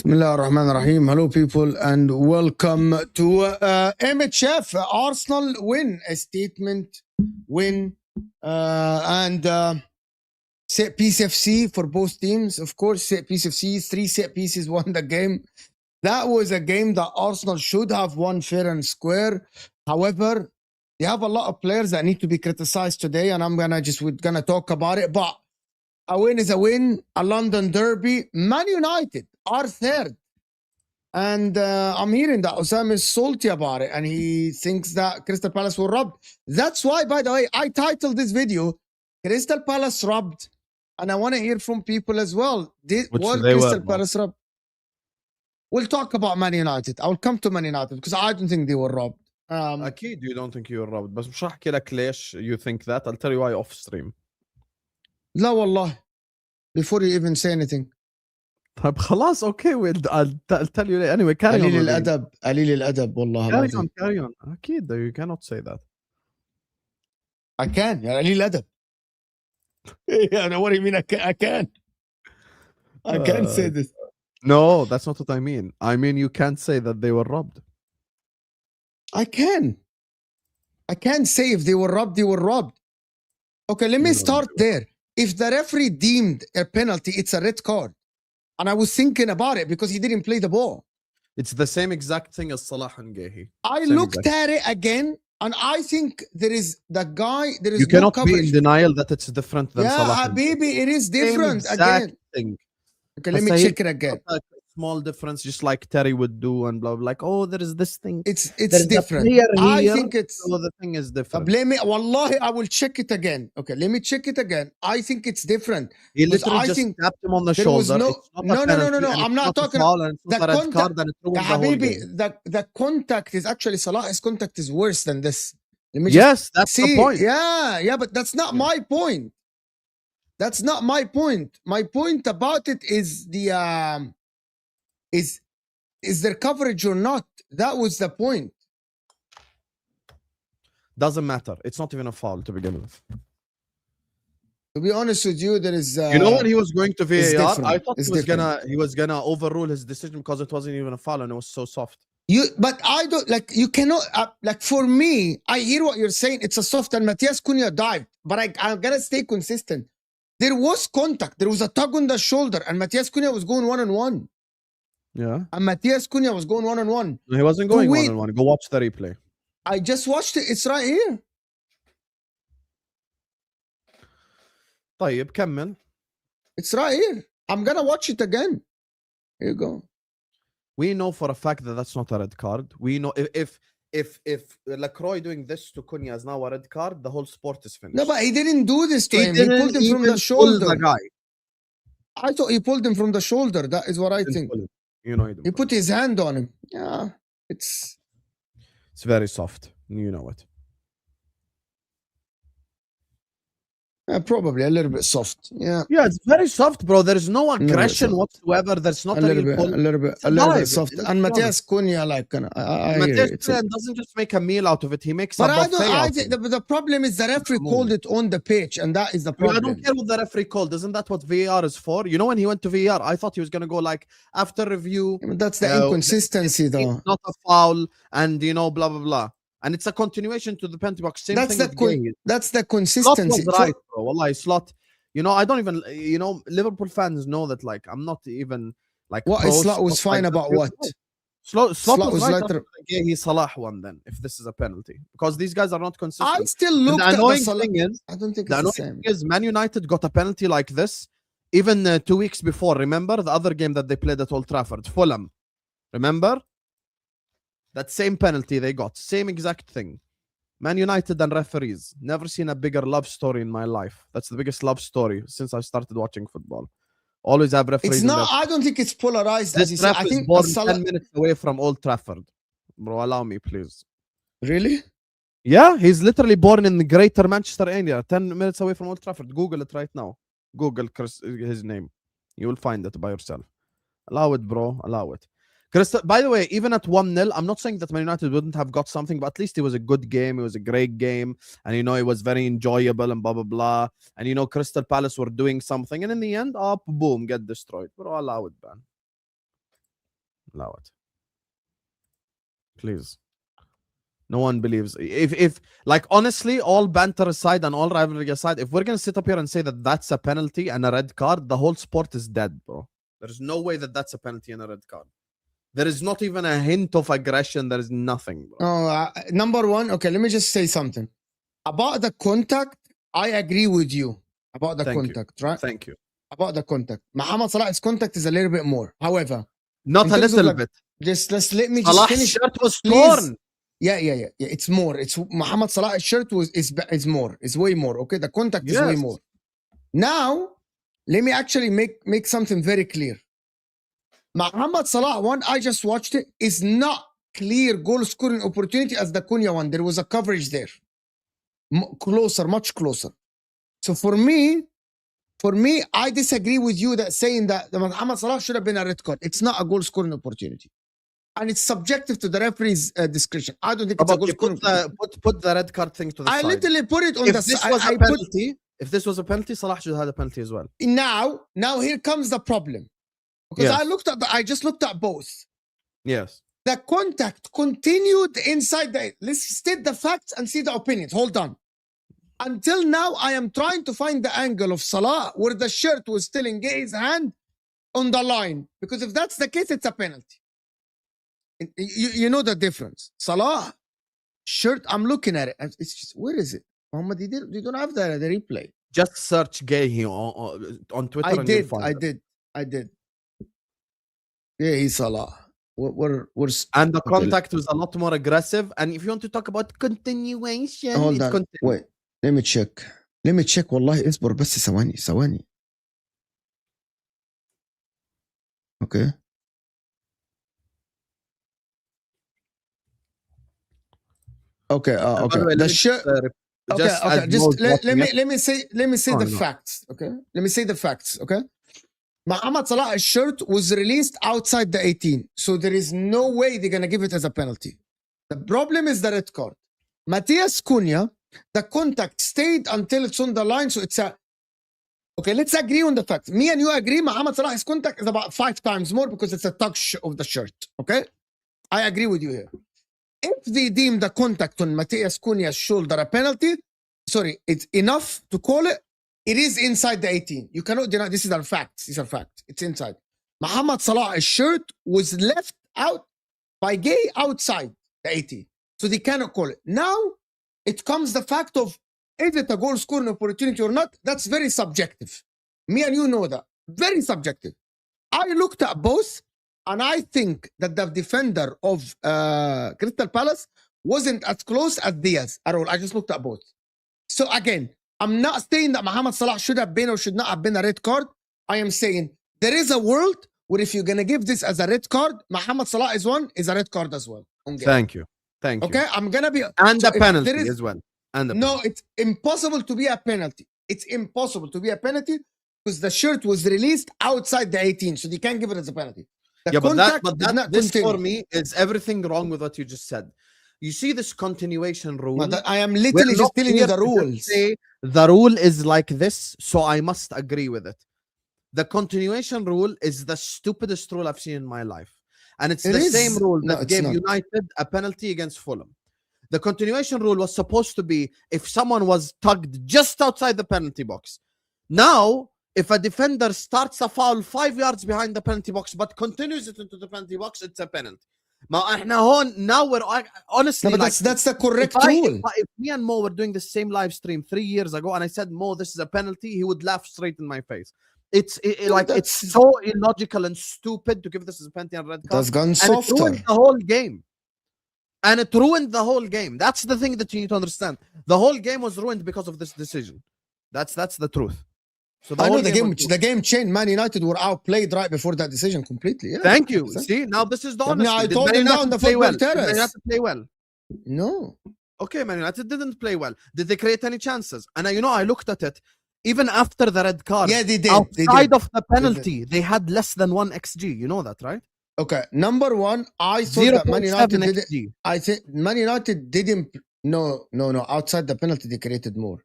Bismillah ar-Rahman ar-Rahim. Hello, people, and welcome to MHF Arsenal win, a statement win, and set piece FC for both teams. Of course, set piece FC, 3 set pieces won the game. That was a game that Arsenal should have won fair and square. However, they have a lot of players that need to be criticized today, and we're gonna talk about it. But a win is a win. A London derby. Man United are third. And I'm hearing that Osam is salty about it, and he thinks that Crystal Palace will rob. That's why, by the way, I titled this video, Crystal Palace robbed. And I want to hear from people as well. What Crystal Palace robbed? We'll talk about Man United. I'll come to Man United because I don't think they were robbed. أكيد you don't think you were robbed. بس مش راح أحكي لك ليش you think that. I'll tell you why off stream. لا والله. Before you even say anything. طيب خلاص okay I'll tell you anyway. Carry on. قليل الأدب والله. Carry on. أكيد you cannot say that. I can. يا قليل الأدب. What do you mean I can? I can't say this. No, that's not what I mean. I mean you can't say that they were robbed. I can say if they were robbed, they were robbed. Okay, let me start there. If the referee deemed a penalty, it's a red card. And I was thinking about it because he didn't play the ball. It's the same exact thing as Salah and Gehi. I looked at it again, and I think there is you cannot be in denial that it's different than Salah. Yeah, Habibi, it is different again. Thing. Okay, let me check it again. Small difference, just like Terry would do, and blah, blah. Like, oh, there is this thing. It's different. I think it's. So the thing is different. Blame me. Wallahi, I will check it again. Okay, let me check it again. I think it's different. He literally just tapped him on the shoulder. No. I'm not talking about the contact is actually Salah's contact is worse than this. Yes, that's the point. Yeah, but that's not my point. That's not my point. My point about it is the is there coverage or not? That was the point. Doesn't matter. It's not even a foul to begin with. To be honest with you, there is. You know when he was going to VAR, I thought he was gonna overrule his decision because it wasn't even a foul and it was so soft. But I don't like. You cannot like. For me, I hear what you're saying. It's a soft, and Matheus Cunha dived, but I'm gonna stay consistent. There was contact. There was a tug on the shoulder, and Matheus Cunha was going 1-on-1. Yeah. And Matheus Cunha was going 1-on-1. He wasn't going 1-on-1. Go watch the replay. I just watched it. It's right here. طيب كمل. It's right here. I'm gonna watch it again. Here you go. we know for a fact that that's not a red card. We know if Lacroix doing this to Cunha is now a red card, the whole sport is finished. No, but he didn't do this to him. He pulled him from the shoulder. The guy. I thought he pulled him from the shoulder. That is what I think. You know, he put his hand on him. Yeah, it's very soft. You know it. Probably a little bit soft. Yeah, it's very soft, bro. There's no aggression whatsoever. There's not a little bit soft. And Matheus Cunha, like, Matheus Cunha doesn't just make a meal out of it. He makes a buffet. The problem is the referee called it on the pitch, and that is the problem. I don't care what the referee called. Isn't that what VAR is for? You know, when he went to VAR, I thought he was gonna go like after review. That's the inconsistency, though. It's not a foul, and you know, blah blah blah. And it's a continuation to the penalty box. That's the consistency. Slot was right, bro. Wallahi, Slot. You know, I don't even. You know, Liverpool fans know that. Like, I'm not even like. What Slot was fine like about what? Slot was right after the Salah one. Then, if this is a penalty, because these guys are not consistent. I still look at the Salah. I don't think it's the same. Is Man United got a penalty like this even 2 weeks before? Remember the other game that they played at Old Trafford, Fulham. Remember? That same penalty they got, same exact thing. Man United and referees. Never seen a bigger love story in my life. That's the biggest love story since I started watching football. Always have referees. It's not. I don't think it's polarized. This ref is born 10 minutes away from Old Trafford. Bro, allow me, please. Really? Yeah, he's literally born in the greater Manchester area, 10 minutes away from Old Trafford. Google it right now. Google his name. You will find it by yourself. Allow it, bro. Allow it. Crystal, by the way, even at 1-0, I'm not saying that Man United wouldn't have got something, but at least it was a good game. It was a great game. And, you know, it was very enjoyable and blah, blah, blah. And, you know, Crystal Palace were doing something. And in the end, boom, get destroyed. Bro, allow it, man. Allow it. Please. No one believes. If like, honestly, all banter aside and all rivalry aside, if we're going to sit up here and say that that's a penalty and a red card, the whole sport is dead, bro. There's no way that that's a penalty and a red card. There is not even a hint of aggression. There is nothing, bro. Oh, number one, okay, let me just say something. About the contact, I agree with you. About the contact, right? Thank you. About the contact. Mohamed Salah's contact is a little bit more. However, not a little bit. Just let me Salah's finish. Shirt was torn. Yeah. It's more. It's Mohamed Salah's shirt is more. It's way more. Okay, the contact is way more. Now, let me actually make something very clear. Mohamed Salah one, I just watched it, is not clear goal scoring opportunity as the Cunha one. There was a coverage there. Closer, much closer. So for me, I disagree with you that saying that Mohamed Salah should have been a red card. It's not a goal scoring opportunity. And it's subjective to the referee's discretion. I don't think it's a goal scoring opportunity. Put the red card thing to the side. I literally put it on the side. If this was a penalty, Salah should have had a penalty as well. Now here comes the problem. Because I just looked at both. Yes. The contact continued inside the. Let's state the facts and see the opinions. Hold on. Until now, I am trying to find the angle of Salah where the shirt was still in his hand on the line. Because if that's the case, it's a penalty. You know the difference. Salah shirt, I'm looking at it. It's just, where is it? Muhammad, you don't have the replay. Just search gay here on Twitter. I did. Yeah, he's Salah. We're and the contact was a lot more aggressive. And if you want to talk about continuation, hold on. Wait, let me check. والله اصبر بس ثواني. Okay. Okay. The shirt. Okay. Just let me say the facts. Okay. Let me say the facts. Okay. Mohamed Salah's shirt was released outside the 18. So there is no way they're going to give it as a penalty. The problem is the red card. Matheus Cunha, the contact stayed until it's on the line. So it's a... Okay, let's agree on the facts. Me and you agree Mohamed Salah's contact is about 5 times more because it's a touch of the shirt. Okay? I agree with you here. If they deem the contact on Matheus Cunha's shoulder a penalty, it's enough to call it. It is inside the 18. You cannot deny. These are facts. It's inside. Mohamed Salah's shirt was left out by Gay outside the 18. So they cannot call it. Now, it comes the fact of, is it a goal scoring opportunity or not? That's very subjective. Me and you know that. Very subjective. I looked at both. And I think that the defender of Crystal Palace wasn't as close as Diaz at all. I just looked at both. So again, I'm not saying that Mohamed Salah should have been or should not have been a red card. I am saying there is a world where if you're going to give this as a red card, Mohamed Salah is a red card as well. Thank you. Okay, I'm going to be... And so a penalty as well. No, it's impossible to be a penalty. It's impossible to be a penalty because the shirt was released outside the 18, so they can't give it as a penalty. This for me is everything wrong with what you just said. You see this continuation rule. I am literally just telling you the rules. The rule is like this, so I must agree with it. The continuation rule is the stupidest rule I've seen in my life. And it's the same rule that gave United a penalty against Fulham. The continuation rule was supposed to be if someone was tugged just outside the penalty box. Now, if a defender starts a foul 5 yards behind the penalty box but continues it into the penalty box, it's a penalty. Now we're honestly that's the correct rule. If me and Mo were doing the same live stream 3 years ago and I said, Mo, this is a penalty, he would laugh straight in my face. It's so illogical and stupid to give this as a penalty and red card. That's gone softer. It ruined the whole game. And it ruined the whole game. That's the thing that you need to understand. The whole game was ruined because of this decision. That's the truth. So I know the game changed. Man United were outplayed right before that decision completely. Yeah, thank you. See, now this is the honesty. I told you now on the football terrace. Did Man United play well? No. Okay, Man United didn't play well. Did they create any chances? And I looked at it. Even after the red card, yeah, they did. Outside of the penalty, they had less than 1 XG. You know that, right? Okay. Number one, I thought that Man United didn't. I think Man United didn't. No. Outside the penalty, they created more.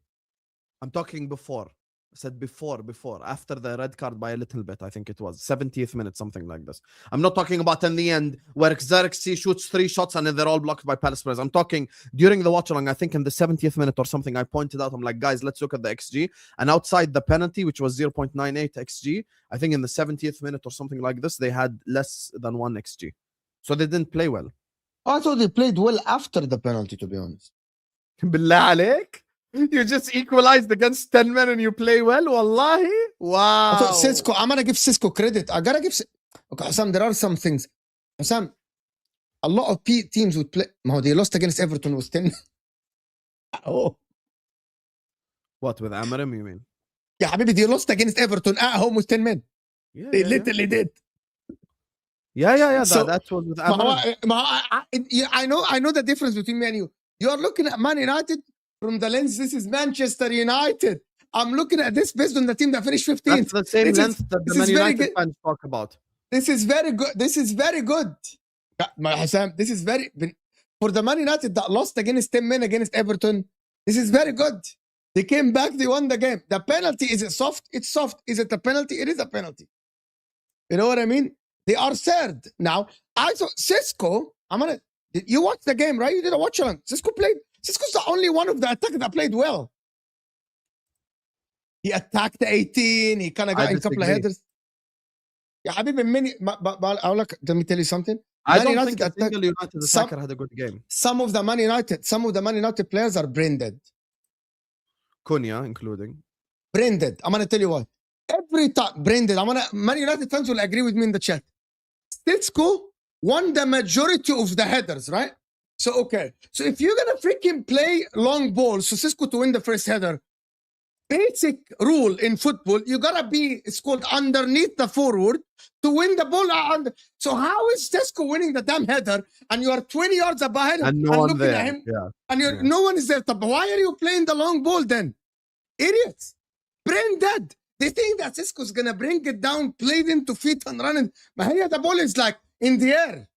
I'm talking before. I said before, after the red card by a little bit, I think it was 70th minute, something like this. I'm not talking about in the end where Xerxes shoots 3 shots and then they're all blocked by Palace players. I'm talking during the watch along, I think in the 70th minute or something, I pointed out, I'm like, guys, let's look at the XG. And outside the penalty, which was 0.98 XG, I think in the 70th minute or something like this, they had less than 1 XG. So they didn't play well. I thought they played well after the penalty, to be honest. Billah alaik. You just equalized against 10 men and you play well? Wallahi? Wow. I thought Sesko, I'm going to give Sesko credit. I got to give... Okay, Hassan, there are some things. Hassan, a lot of teams would play... They lost against Everton with 10. Oh. What, with Amarim, you mean? Yeah, Habibi, they lost against Everton at home with 10 men. Yeah, they literally did. Yeah. So, that was with Amarim. I know the difference between me and you. You are looking at Man United from the lens, this is Manchester United. I'm looking at this based on the team that finished 15th. That's the same lens that the Man United fans talk about. This is very good. This is very good. Hassan, this is very... For the Man United that lost against 10 men against Everton, this is very good. They came back, they won the game. The penalty, is it soft? It's soft. Is it a penalty? It is a penalty. You know what I mean? They are third. Now, I thought Sesko, you watched the game, right? You did a watch along. Sesko's the only one of the attack that played well. He attacked the 18. He kind of got in a couple of headers. Yeah, Habibi, let me tell you something. I don't think a single United attacker had a good game. Some of the Man United players are brain dead. Cunha, including. Brain dead. I'm going to tell you why. Every time, brain dead. Man United fans will agree with me in the chat. Sesko won the majority of the headers, right? So, okay. So, if you're going to freaking play long ball, so Sesko to win the first header, basic rule in football, you got to be, it's called underneath the forward to win the ball. So, how is Sesko winning the damn header and you are 20 yards behind and no one there. At him and no one is there? But why are you playing the long ball then? Idiots. Brain dead. They think that Sesko's going to bring it down, play it into feet and run it. But the ball is like in the air.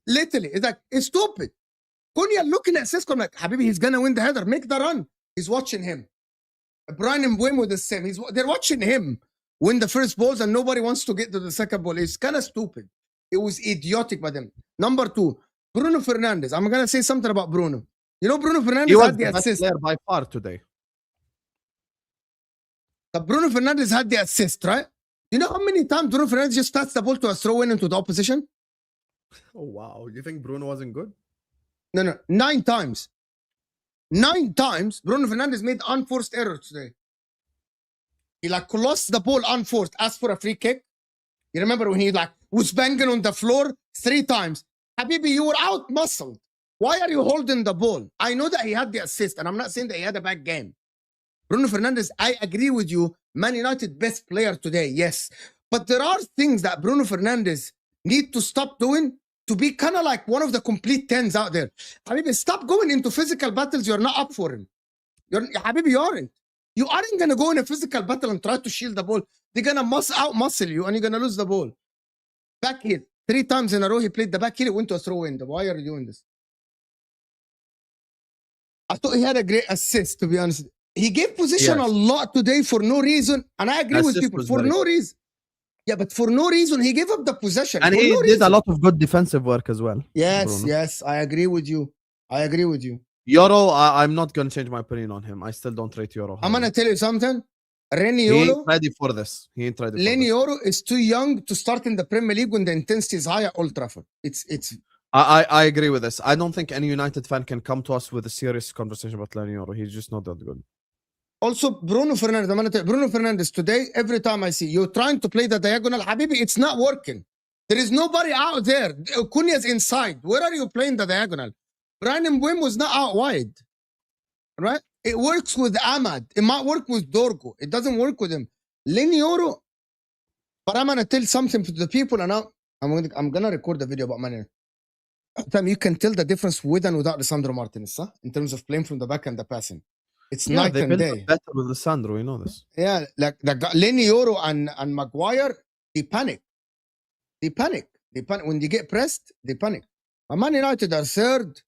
Literally, it's like, it's stupid. Cunha looking at Sesko, I'm like, Habibi, he's gonna win the header. Make the run. He's watching him. Brian and Mbeumo the same. They're watching him win the first balls, and nobody wants to get to the second ball. It's kind of stupid. It was idiotic by them. Number 2, Bruno Fernandes. I'm gonna say something about Bruno. You know, Bruno Fernandes had the assist. Player by far today. Bruno Fernandes had the assist, right? You know how many times Bruno Fernandes just starts the ball to a throw-in into the opposition? Oh, wow. You think Bruno wasn't good? No. 9 times. 9 times Bruno Fernandes made unforced errors today. He lost the ball unforced, asked for a free kick. You remember when he was banging on the floor 3 times. Habibi, you were out muscled. Why are you holding the ball? I know that he had the assist, and I'm not saying that he had a bad game. Bruno Fernandes, I agree with you. Man United best player today, yes. But there are things that Bruno Fernandes need to stop doing to be kind of like one of the complete 10s out there. Habibi, stop going into physical battles. You're not up for him. Habibi, you aren't. You aren't going to go in a physical battle and try to shield the ball. They're going to out-muscle you, and you're going to lose the ball. Back heel. 3 times in a row, he played the back heel. It went to a throw-in. Why are you doing this? I thought he had a great assist, to be honest. He gave position a lot today for no reason. And I agree with people. For no reason. Yeah, but for no reason, he gave up the possession. And he did a lot of good defensive work as well. Yes, Bruno. yes. I agree with you. Yoro, I'm not going to change my opinion on him. I still don't rate Yoro. I'm going to tell you something. He ain't ready for this. Yoro is too young to start in the Premier League when the intensity is high at Old Trafford. I agree with this. I don't think any United fan can come to us with a serious conversation about Lenny Yoro. He's just not that good. Also, Bruno Fernandes today, every time I see you trying to play the diagonal, Habibi, it's not working. There is nobody out there. Cunha's inside. Where are you playing the diagonal? Brian Mbeumo was not out wide. Right? It works with Ahmad. It might work with Dorgo. It doesn't work with him. Lenny Yoro, but I'm going to tell something to the people, and I'm going to record the video about Man United. You can tell the difference with and without Lisandro Martinez, huh? In terms of playing from the back and the passing. It's night and day. Better with Lisandro, we know this. Yeah, like Lenny Yoro and Maguire, they panic. When they get pressed, they panic. But Man United are third.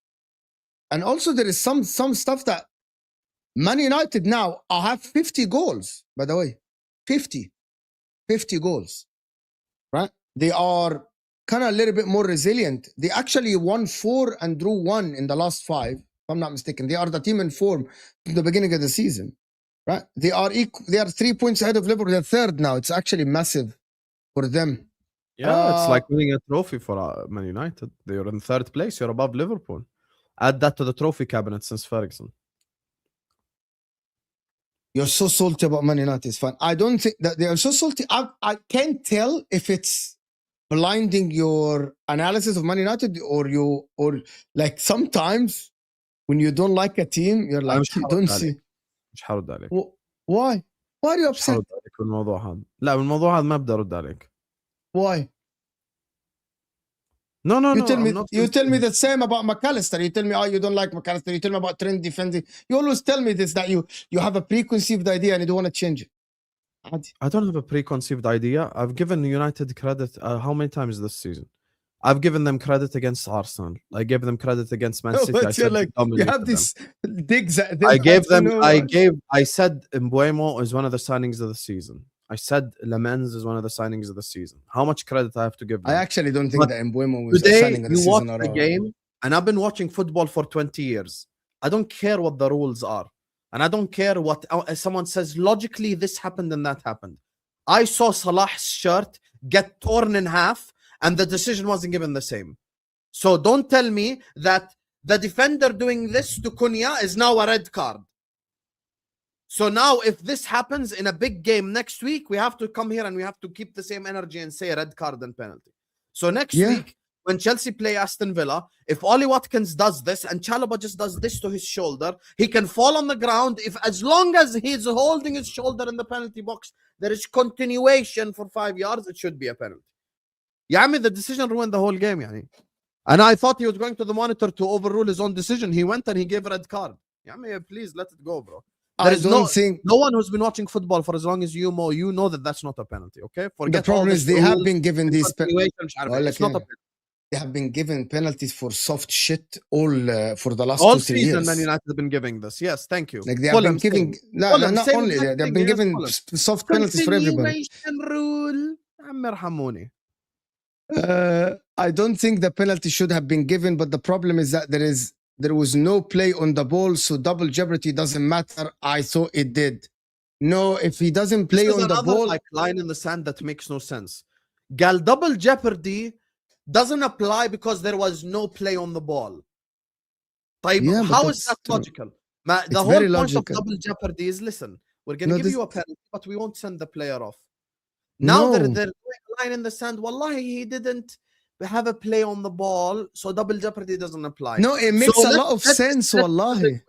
And also there is some stuff that Man United now have 50 goals, by the way. 50 goals. Right? They are kind of a little bit more resilient. They actually won 4 and drew 1 in the last 5. If I'm not mistaken. They are the team in form from the beginning of the season. Right? They are 3 points ahead of Liverpool. They're third now. It's actually massive for them. Yeah, it's like winning a trophy for Man United. They are in 3rd place. You're above Liverpool. Add that to the trophy cabinet since Ferguson. You're so salty about Man United's fan. I don't think that they are so salty. I can't tell if it's blinding your analysis of Man United or like sometimes when you don't like a team, you're like, you don't see. مش حرد عليك. Why? Why are you upset? حرد عليك بالموضوع هذا. لا بالموضوع هذا ما بدي أرد عليك. Why? No. You tell me the same about McAllister. You tell me, you don't like McAllister. You tell me about Trent defending. You always tell me this, that you have a preconceived idea and you don't want to change it. I don't have a preconceived idea. I've given United credit how many times this season? I've given them credit against Arsenal. I gave them credit against Man City. You have these digs at them. I said Mbeumo is one of the signings of the season. I said Lemens is one of the signings of the season. How much credit I have to give them? I actually don't think that Mbeumo was a signing of the season. Today, you watch the game, and I've been watching football for 20 years. I don't care what the rules are. And I don't care what someone says, logically, this happened and that happened. I saw Salah's shirt get torn in half, and the decision wasn't given the same. So don't tell me that the defender doing this to Cunha is now a red card. So now if this happens in a big game next week, we have to come here and we have to keep the same energy and say red card and penalty. So next week, when Chelsea play Aston Villa, if Ollie Watkins does this and Chalobah just does this to his shoulder, he can fall on the ground. As long as he's holding his shoulder in the penalty box, there is continuation for 5 yards, it should be a penalty. The decision ruined the whole game. Yani. And I thought he was going to the monitor to overrule his own decision. He went and he gave a red card. Please let it go, bro. There is no one who's been watching football for as long as you know that that's not a penalty. Okay. The problem is they have been given these penalties. It's not a penalty. They have been given penalties for soft shit all for the last all 2-3 years. Man United have been giving this. Yes, thank you. Like they have been giving. No, not only they have been given soft penalties for everybody. Rule. I don't think the penalty should have been given, but the problem is that there was no play on the ball, so double jeopardy doesn't matter. I thought it did. No, if he doesn't play on the ball, like line in the sand that makes no sense. Gal double jeopardy doesn't apply because there was no play on the ball. How is that logical? The whole point of double jeopardy is, listen, we're going to give you a penalty, but we won't send the player off. Now No. they're drawing a line in the sand. Wallahi, he didn't have a play on the ball, so double jeopardy doesn't apply. No, it makes a lot of sense, wallahi.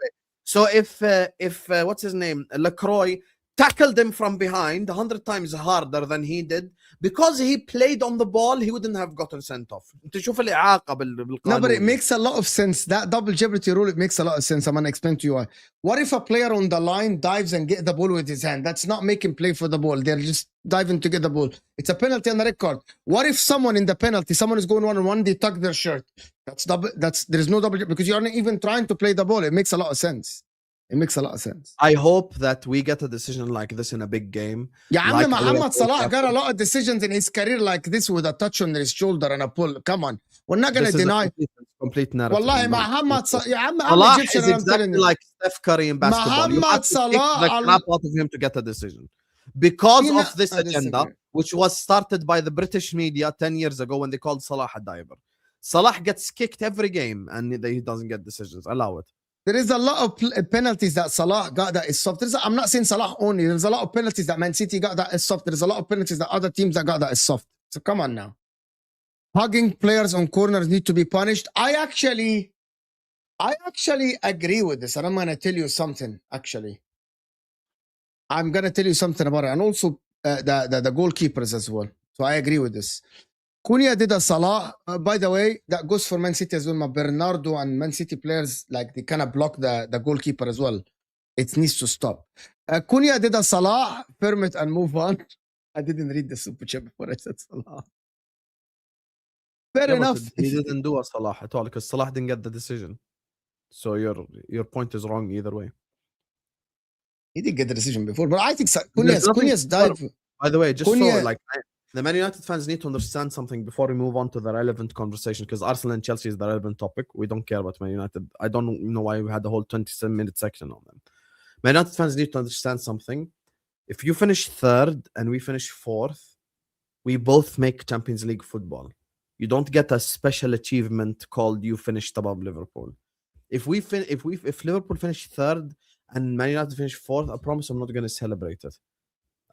So if what's his name, Lacroix, tackled him from behind 100 times harder than he did, because he played on the ball, he wouldn't have gotten sent off. No, but it makes a lot of sense. That double jeopardy rule, it makes a lot of sense. I'm going to explain to you why. What if a player on the line dives and get the ball with his hand? That's not making play for the ball. They're just diving to get the ball. It's a penalty on the red card. What if someone in the penalty, someone is going one-on-one, they tuck their shirt? There's no double, because you're not even trying to play the ball. It makes a lot of sense. It makes a lot of sense. I hope that we get a decision like this in a big game. Yeah, like Muhammad Salah got a lot of decisions in his career like this with a touch on his shoulder and a pull. Come on. We're not going to deny. Complete narrative. Wallahi, Muhammad Salah. Salah is exactly like Steph Curry in basketball. Muhammad Salah. The crap out of him to get a decision. Because of this agenda, which was started by the British media 10 years ago when they called Salah a diver. Salah gets kicked every game and he doesn't get decisions. Allow it. There is a lot of penalties that Salah got that is soft. I'm not saying Salah only. There's a lot of penalties that Man City got that is soft. There's a lot of penalties that other teams that got that is soft. So come on now. Hugging players on corners need to be punished. I actually agree with this. And I'm going to tell you something, actually. I'm going to tell you something about it. And also the goalkeepers as well. So I agree with this. Cunha did a Salah. By the way, that goes for Man City as well. Bernardo and Man City players, like, they kind of block the goalkeeper as well. It needs to stop. Cunha did a Salah. Firm it and move on. I didn't read the super chat before I said Salah. Fair enough. He didn't do a Salah at all because Salah didn't get the decision. So your point is wrong either way. He did get the decision before, but I think Cunha's dive. By the way, just Cunha, so like the Man United fans need to understand something before we move on to the relevant conversation, because Arsenal and Chelsea is the relevant topic. We don't care about Man United. I don't know why we had the whole 27-minute section on them. Man United fans need to understand something. If you finish third and we finish fourth, we both make Champions League football. You don't get a special achievement called you finished above Liverpool. If Liverpool finish third and Man United finish fourth, I promise I'm not going to celebrate it.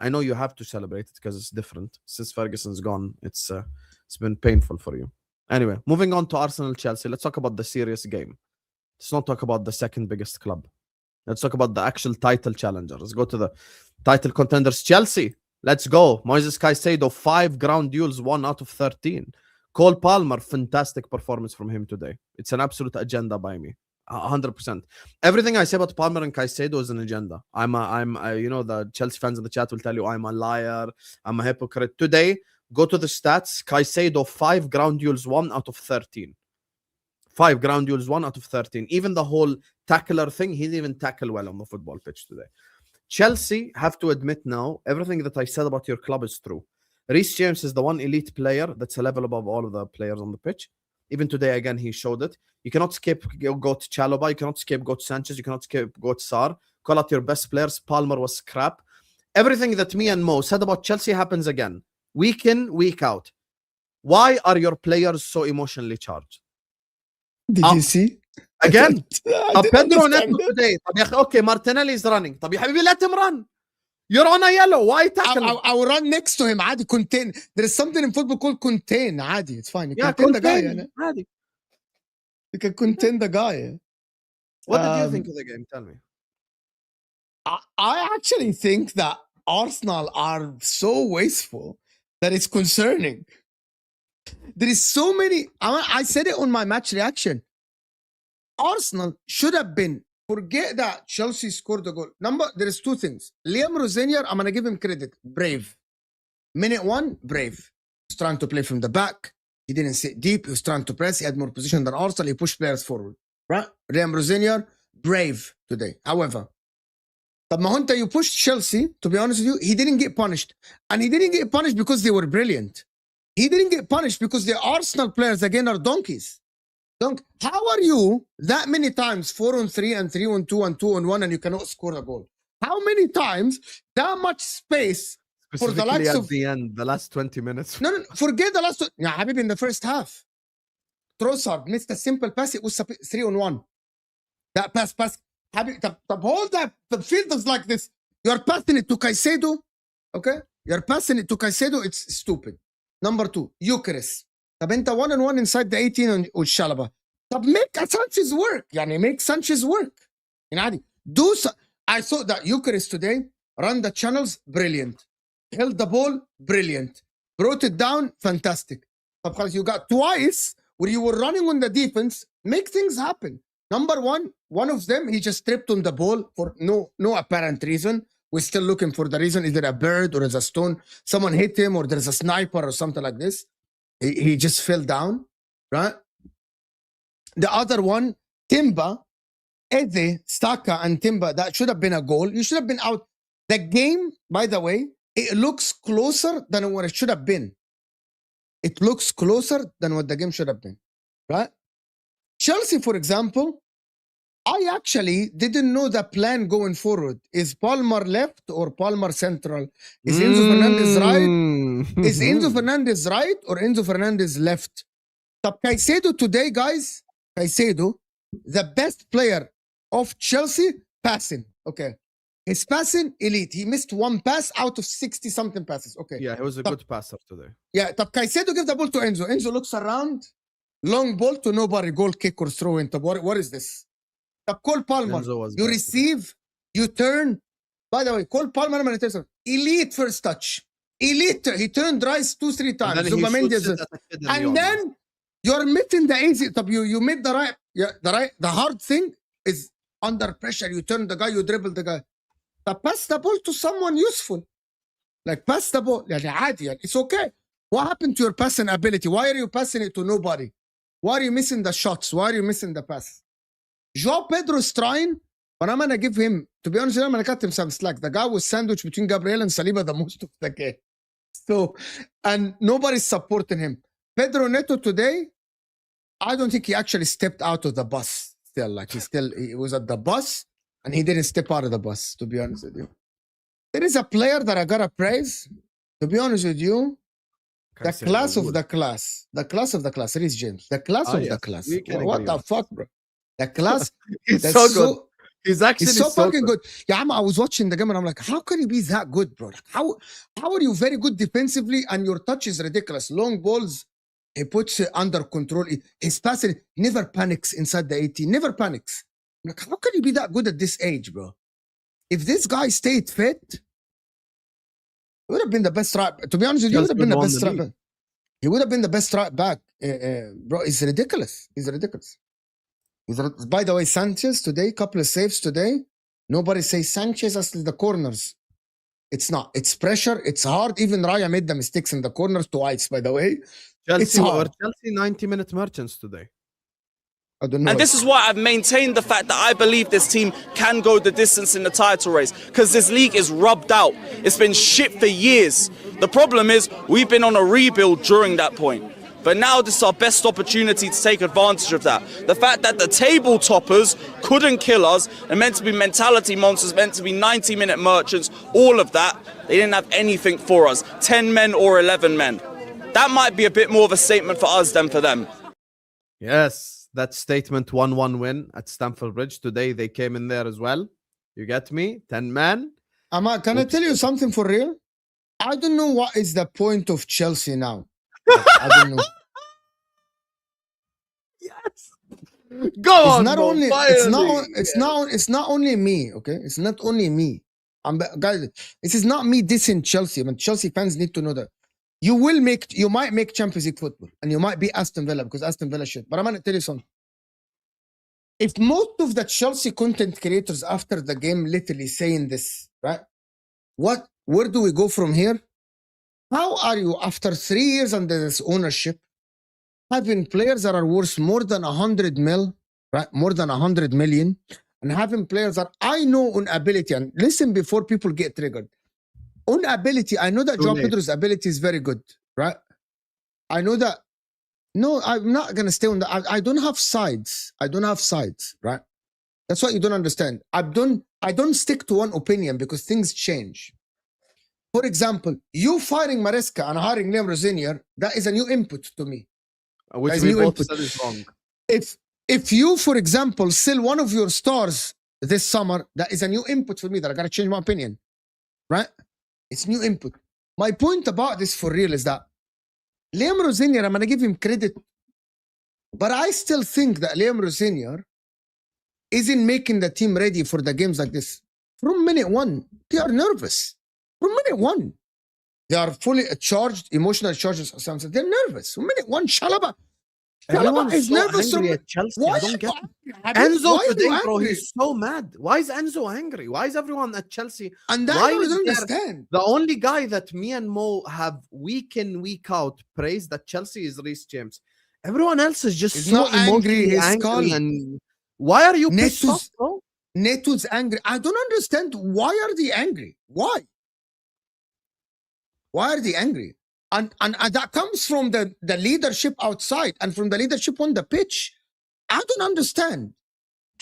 I know you have to celebrate it because it's different. Since Ferguson's gone, it's been painful for you. Anyway, moving on to Arsenal-Chelsea. Let's talk about the serious game. Let's not talk about the second biggest club. Let's talk about the actual title challenger. Let's go to the title contenders. Chelsea, let's go. Moises Caicedo, 5 ground duels, 1 out of 13. Cole Palmer, fantastic performance from him today. It's an absolute agenda by me. 100%. Everything I say about Palmer and Caicedo is an agenda. The Chelsea fans in the chat will tell you I'm a liar, I'm a hypocrite. Today, go to the stats. Caicedo, 5 ground duels, 1 out of 13. 5 ground duels, 1 out of 13. Even the whole tackler thing, he didn't even tackle well on the football pitch today. Chelsea have to admit now, everything that I said about your club is true. Reece James is the one elite player that's a level above all of the players on the pitch. Even today, again, he showed it. You cannot scapegoat Chalobah. You cannot scapegoat Sanchez. You cannot scapegoat Sarr. Call out your best players. Palmer was crap. Everything that me and Mo said about Chelsea happens again. Week in, week out. Why are your players so emotionally charged? Did you see? Again. Pedro Neto today. Okay, Martinelli is running. طب يا حبيبي, let him run. You're on a yellow. Why tackle? I will run next to him. عادي, contain. There is something in football called contain. عادي. It's fine. You contain the guy. عادي. You can contain the guy. What did you think of the game? Tell me. I actually think that Arsenal are so wasteful that it's concerning. There is so many. I said it on my match reaction. Arsenal should have been. Forget that Chelsea scored the goal. There is 2 things. Liam Rosenior, I'm going to give him credit. Brave. Minute 1, brave. He's trying to play from the back. He didn't sit deep. He was trying to press. He had more position than Arsenal. He pushed players forward. Right? Liam Rosenior, brave today. However, you pushed Chelsea, to be honest with you, he didn't get punished. And he didn't get punished because they were brilliant. He didn't get punished because the Arsenal players, again, are donkeys. How are you that many times 4-on-3 and 3-on-2 and 2-on-1 and you cannot score a goal? How many times that much space for the likes of the end, the last 20 minutes? No, forget the last. Yeah, Habib, in the first half, Trossard missed a simple pass. It was 3-on-1. That pass. Habib, hold that. The field is like this. You are passing it to Caicedo. Okay, You're passing it to Caicedo, it's stupid. Number 2, Eucharist. طب انت 1-on-1 inside the 18 with Saliba. طب make Sanchez work. يعني make Sanchez work. يعني عادي. I saw that Eucharist today run the channels, brilliant. Held the ball, brilliant. Brought it down, fantastic. طب خلاص, you got twice where you were running on the defense, make things happen. Number 1, one of them, he just tripped on the ball for no apparent reason. We're still looking for the reason. Is it a bird or is it a stone? Someone hit him or there's a sniper or something like this. He just fell down, right? The other one, Timba, Eze, Staka, and Timba, that should have been a goal. You should have been out. The game, by the way, it looks closer than what it should have been. It looks closer than what the game should have been, right? Chelsea, for example, I actually didn't know the plan going forward. Is Palmer left or Palmer central? Is Enzo Fernandez right? Is Enzo Fernandez right or Enzo Fernandez left? Top Caicedo today, guys. Caicedo, the best player of Chelsea, passing. Okay. His passing, elite. He missed one pass out of 60-something passes. Okay. Yeah, he was a good passer today. Yeah, Top Caicedo give the ball to Enzo. Enzo looks around. Long ball to nobody. Goal kick or throw in. What is this? Cole Palmer, you receive, you turn. By the way, Cole Palmer, elite first touch. Elite. He turned Rice 2-3 times. And then you're meeting the easy. You made the right. Yeah, the hard thing is under pressure. You turn the guy, you dribble the guy. But pass the ball to someone useful. Like pass the ball. It's okay. What happened to your passing ability? Why are you passing it to nobody? Why are you missing the shots? Why are you missing the pass? Joao Pedro is trying, but I'm going to give him, to be honest, I'm going to cut him some slack. The guy was sandwiched between Gabriel and Saliba the most of the game. So, and nobody's supporting him. Pedro Neto today, I don't think he actually stepped out of the bus still. Like he was at the bus and he didn't step out of the bus, to be honest with you. There is a player that I got to praise, to be honest with you. The class of the class. The class of the class. It is James. The class of the class. What the fuck, bro? The class. He's so good. He's actually so fucking good. Yeah, I was watching the game and I'm like, how can he be that good, bro? Like, how are you very good defensively and your touch is ridiculous? Long balls, he puts it under control. His passing never panics inside the 18. Never panics. I'm like, how can he be that good at this age, bro? If this guy stayed fit, he would have been the best right. To be honest with you, he would have been the best right back. He would have been the best right back, bro. It's ridiculous. He's ridiculous. By the way, Sanchez today, couple of saves today. Nobody says Sanchez as the corners. It's not. It's pressure. It's hard. Even Raya made the mistakes in the corners twice, by the way. Chelsea 90-minute merchants today. I don't know. And this is why I've maintained the fact that I believe this team can go the distance in the title race. Because this league is rubbed out. It's been shit for years. The problem is we've been on a rebuild during that point. But now this is our best opportunity to take advantage of that. The fact that the table toppers couldn't kill us, and meant to be mentality monsters, meant to be 90-minute merchants, all of that, they didn't have anything for us. 10 men or 11 men. That might be a bit more of a statement for us than for them. Yes, that statement 1-1 win at Stamford Bridge. Today they came in there as well. You get me? 10 men. Ahmad, can I tell you something for real? I don't know what is the point of Chelsea now. I don't know. Yes. Go on. It's not only me, okay? It's not only me. Guys, this is not me dissing Chelsea. I mean, Chelsea fans need to know that you might make Champions League football and you might be Aston Villa because Aston Villa shit. But I'm gonna tell you something. If most of the Chelsea content creators after the game literally saying this, right? Where do we go from here? How are you, after 3 years under this ownership, having players that are worth more than 100 mil, right? More than 100 million, and having players that I know on ability, and listen before people get triggered. On ability, I know that Joao Pedro's ability is very good, right? I know that. No, I'm not going to stay on that. I don't have sides. I don't have sides, right? That's what you don't understand. I don't stick to one opinion because things change. For example, you firing Maresca and hiring Liam Rosenior, that is a new input to me. Which we both said is wrong. If you, for example, sell one of your stars this summer, that is a new input for me that I got to change my opinion. Right? It's new input. My point about this for real is that Liam Rosenior, I'm going to give him credit, but I still think that Liam Rosenior isn't making the team ready for the games like this. From minute one, they are nervous. From minute one, they are fully charged, emotional charges. They're nervous. From minute one, Saliba is so nervous. Angry at Chelsea. Why I don't get Enzo today, bro. He's so mad. Why is Enzo angry? Why is everyone at Chelsea? And that I don't understand. The only guy that me and Mo have week in, week out praised at Chelsea is Reece James. Everyone else is just so not angry. Angry. And why are you pissed off, bro? Neto's angry. I don't understand. Why are they angry? Why? Why are they angry? And that comes from the leadership outside and from the leadership on the pitch. I don't understand.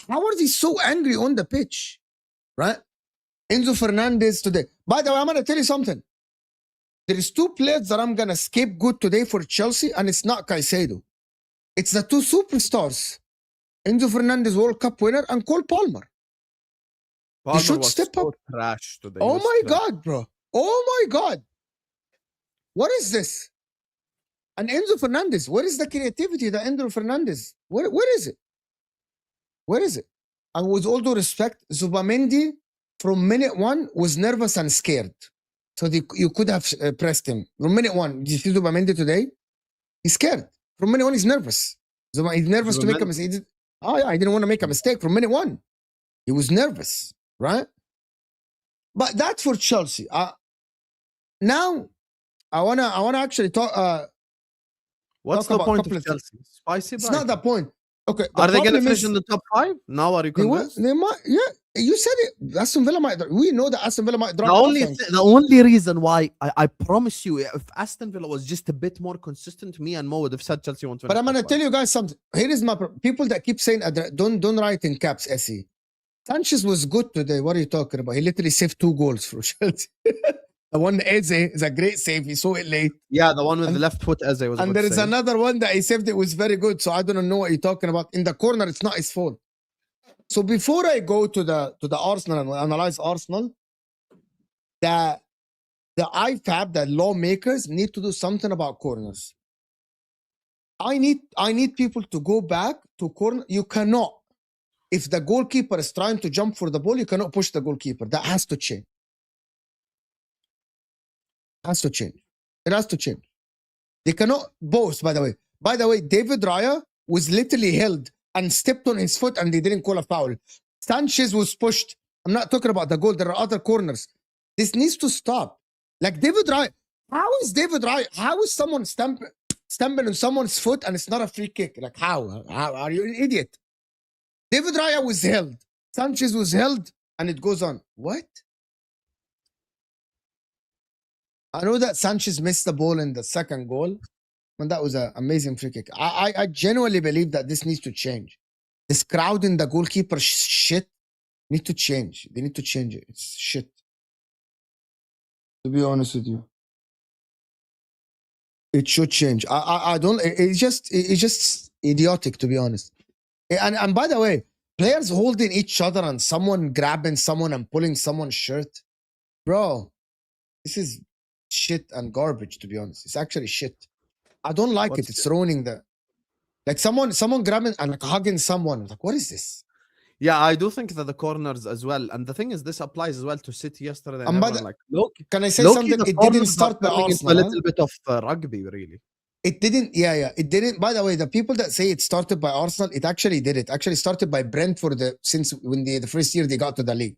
How are they so angry on the pitch? Right? Enzo Fernandes today. By the way, I'm going to tell you something. There is two players that I'm going to scapegoat today for Chelsea, and it's not Caicedo. It's the two superstars. Enzo Fernandes, World Cup winner, and Cole Palmer. He should step up. Trash today. Oh my God, bro. Oh my God. What is this? And Enzo Fernandes, where is the creativity that Enzo Fernandes? Where is it? Where is it? And with all due respect, Zubamendi from minute one was nervous and scared. So you could have pressed him. From minute one, did you see Zubamendi today? He's scared. From minute one, he's nervous. He's nervous to make a mistake. Oh yeah, I didn't want to make a mistake from minute one. He was nervous, right? But that's for Chelsea. Now, I wanna actually talk. What's the point of Chelsea? Spicy. It's not the point. Okay. Are they going to finish in the top 5? Now are you convinced? They might. Yeah, you said it. Aston Villa might. We know that Aston Villa might drop. The only reason why I promise you, if Aston Villa was just a bit more consistent, me and Mo would have said Chelsea won't win. But I'm gonna tell you guys something. Here is my people that keep saying don't write in caps. Essie. Sanchez was good today. What are you talking about? He literally saved 2 goals for Chelsea. The one Eze is a great save. He saw it late. Yeah, the one with the left foot Eze was. And there is another one that he saved. It was very good. So I don't know what you're talking about. In the corner, it's not his fault. So before I go to the Arsenal and analyze Arsenal, the IFAB, the lawmakers need to do something about corners. I need people to go back to corner. You cannot, if the goalkeeper is trying to jump for the ball, you cannot push the goalkeeper. That has to change. Has to change. It has to change. They cannot boast, by the way. By the way, David Raya was literally held and stepped on his foot and they didn't call a foul. Sanchez was pushed. I'm not talking about the goal. There are other corners. This needs to stop. Like David Raya. How is someone stumbling on someone's foot and it's not a free kick? Like how? How are you an idiot? David Raya was held. Sanchez was held and it goes on. What? I know that Sanchez missed the ball in the second goal, and that was an amazing free kick. I genuinely believe that this needs to change. This crowd in the goalkeeper shit need to change. They need to change it. It's shit. To be honest with you, it should change. I don't. It's just idiotic, to be honest. And by the way, players holding each other and someone grabbing someone and pulling someone's shirt, bro. This is shit and garbage, to be honest. It's actually shit. I don't like it. It's ruining the, like someone grabbing and like hugging someone. Like, what is this? Yeah, I do think that the corners as well. And the thing is, this applies as well to City yesterday. Like, look, can I say something? It didn't start by Arsenal. A little bit of rugby, really. It didn't. Yeah. It didn't. By the way, the people that say it started by Arsenal, it actually did. It actually started by Brentford since when the first year they got to the league.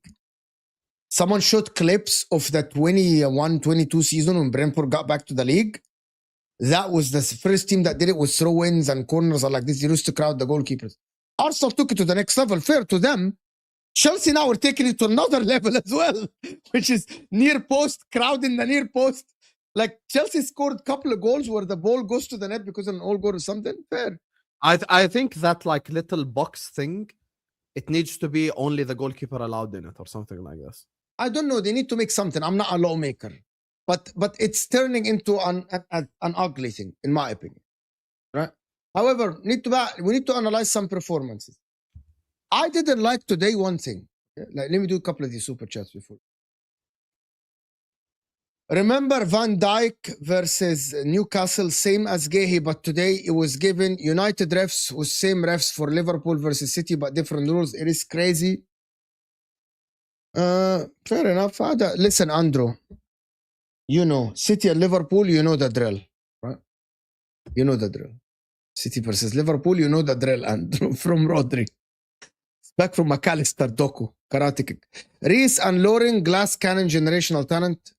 Someone showed clips of the 21-22 season when Brentford got back to the league. That was the first team that did it with throw-ins and corners are like this. They used to crowd the goalkeepers. Arsenal took it to the next level. Fair to them. Chelsea now are taking it to another level as well, which is near post, crowding the near post. Like Chelsea scored a couple of goals where the ball goes to the net because of an all goal or something. Fair. I think that like little box thing, it needs to be only the goalkeeper allowed in it or something like this. I don't know. They need to make something. I'm not a lawmaker, but it's turning into an ugly thing, in my opinion. Right? However, we need to analyze some performances. I didn't like today one thing. Okay? Like, let me do a couple of these super chats before. Remember Van Dijk versus Newcastle, same as Gehi, but today it was given United refs with same refs for Liverpool versus City, but different rules. It is crazy. Fair enough. Listen, Andrew, you know, City and Liverpool, you know the drill, right? You know the drill. City versus Liverpool, you know the drill, Andrew, from Rodri. Back from McAllister, Doku, karate kick. Reese and Lauren, glass cannon, generational talent.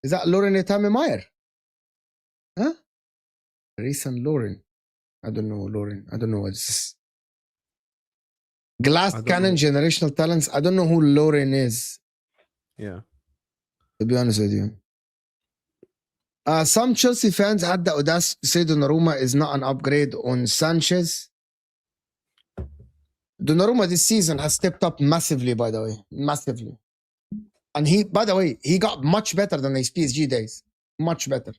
Is that Lauren Etame Meyer? Huh? Reese and Lauren. I don't know, Lauren. I don't know what this is. Glass cannon, generational talents. I don't know who Lauren is. Yeah. To be honest with you. Some Chelsea fans had the audacity to say Donnarumma is not an upgrade on Sanchez. Donnarumma this season has stepped up massively, by the way. Massively. And he, by the way, he got much better than his PSG days. Much better.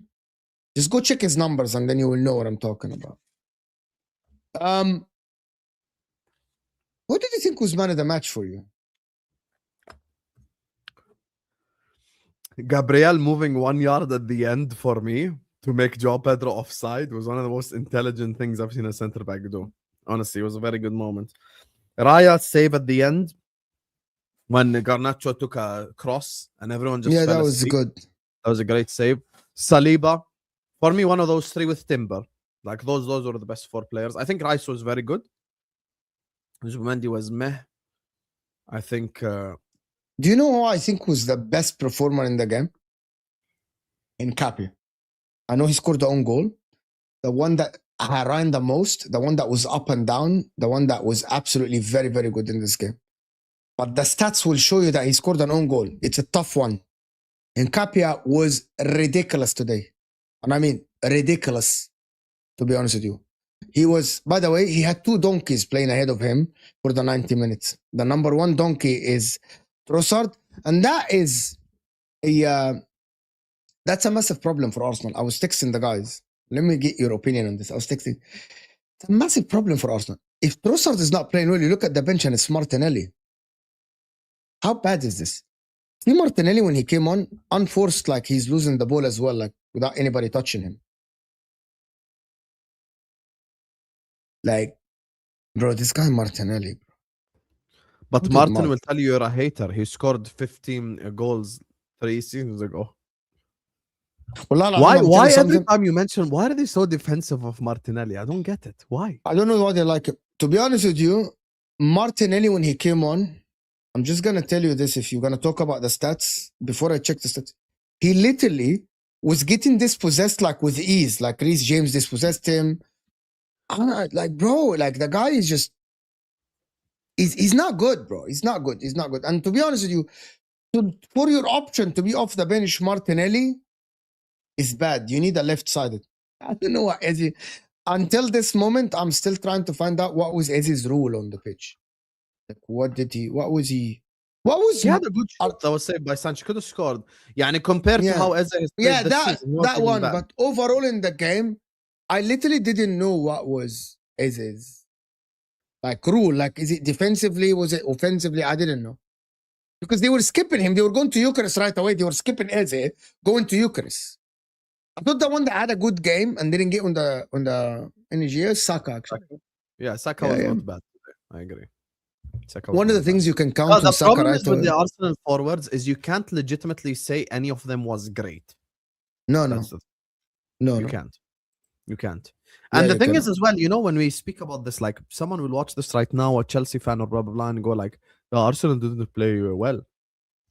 Just go check his numbers and then you will know what I'm talking about. What did you think was man of the match for you? Gabriel moving 1 yard at the end for me to make Joao Pedro offside was one of the most intelligent things I've seen a centre back do. Honestly, it was a very good moment. Raya's save at the end when Garnacho took a cross and everyone just that was asleep. good. That was a great save. Saliba, for me, one of those three with Timber. Like those were the best four players. I think Rice was very good. Zubimendi was meh. I think. Do you know who I think was the best performer in the game? Hincapie. I know he scored the own goal. The one that I ran the most, the one that was up and down, the one that was absolutely very, very good in this game. But the stats will show you that he scored an own goal. It's a tough one. Hincapie was ridiculous today. And I mean, ridiculous, to be honest with you. He was, by the way, he had two donkeys playing ahead of him for the 90 minutes. The number one donkey is Trossard, and that is that's a massive problem for Arsenal. I was texting the guys. Let me get your opinion on this. I was texting. It's a massive problem for Arsenal. If Trossard is not playing well, you look at the bench and it's Martinelli. How bad is this? See Martinelli when he came on, unforced, like he's losing the ball as well, like without anybody touching him. Like, bro, this guy Martinelli. But Martin will tell you you're a hater. He scored 15 goals 3 seasons ago. Why every time you mention, why are they so defensive of Martinelli? I don't get it. Why? I don't know why they like it. To be honest with you, Martinelli, when he came on, I'm just going to tell you this. If you're going to talk about the stats, before I check the stats, he literally was getting dispossessed like with ease. Like Reece James dispossessed him. Like, bro, like the guy is just, he's not good, bro. He's not good. He's not good. And to be honest with you, for your option to be off the bench, Martinelli is bad. You need a left-sided. I don't know what Eze. Until this moment, I'm still trying to find out what was Eze's rule on the pitch. Like, what was he? He had a good shot that was saved by Sanchez. Could have scored. Yeah, and compared to how Eze has played this season, that one. Bad. But overall in the game, I literally didn't know what was Eze's like rule. Like, is it defensively? Was it offensively? I didn't know. Because they were skipping him. They were going to Eucharist right away. They were skipping Eze, going to Eucharist. I thought the one that had a good game and didn't get on the energy is Saka, actually. Yeah, Saka was not bad today. I agree. Saka one of the things you can count on the Saka problem right is with the Arsenal forwards is you can't legitimately say any of them was great. No. You can't. And the thing is as well, you know, when we speak about this, like someone will watch this right now, a Chelsea fan or blah, blah, blah, and go like, Arsenal didn't play well.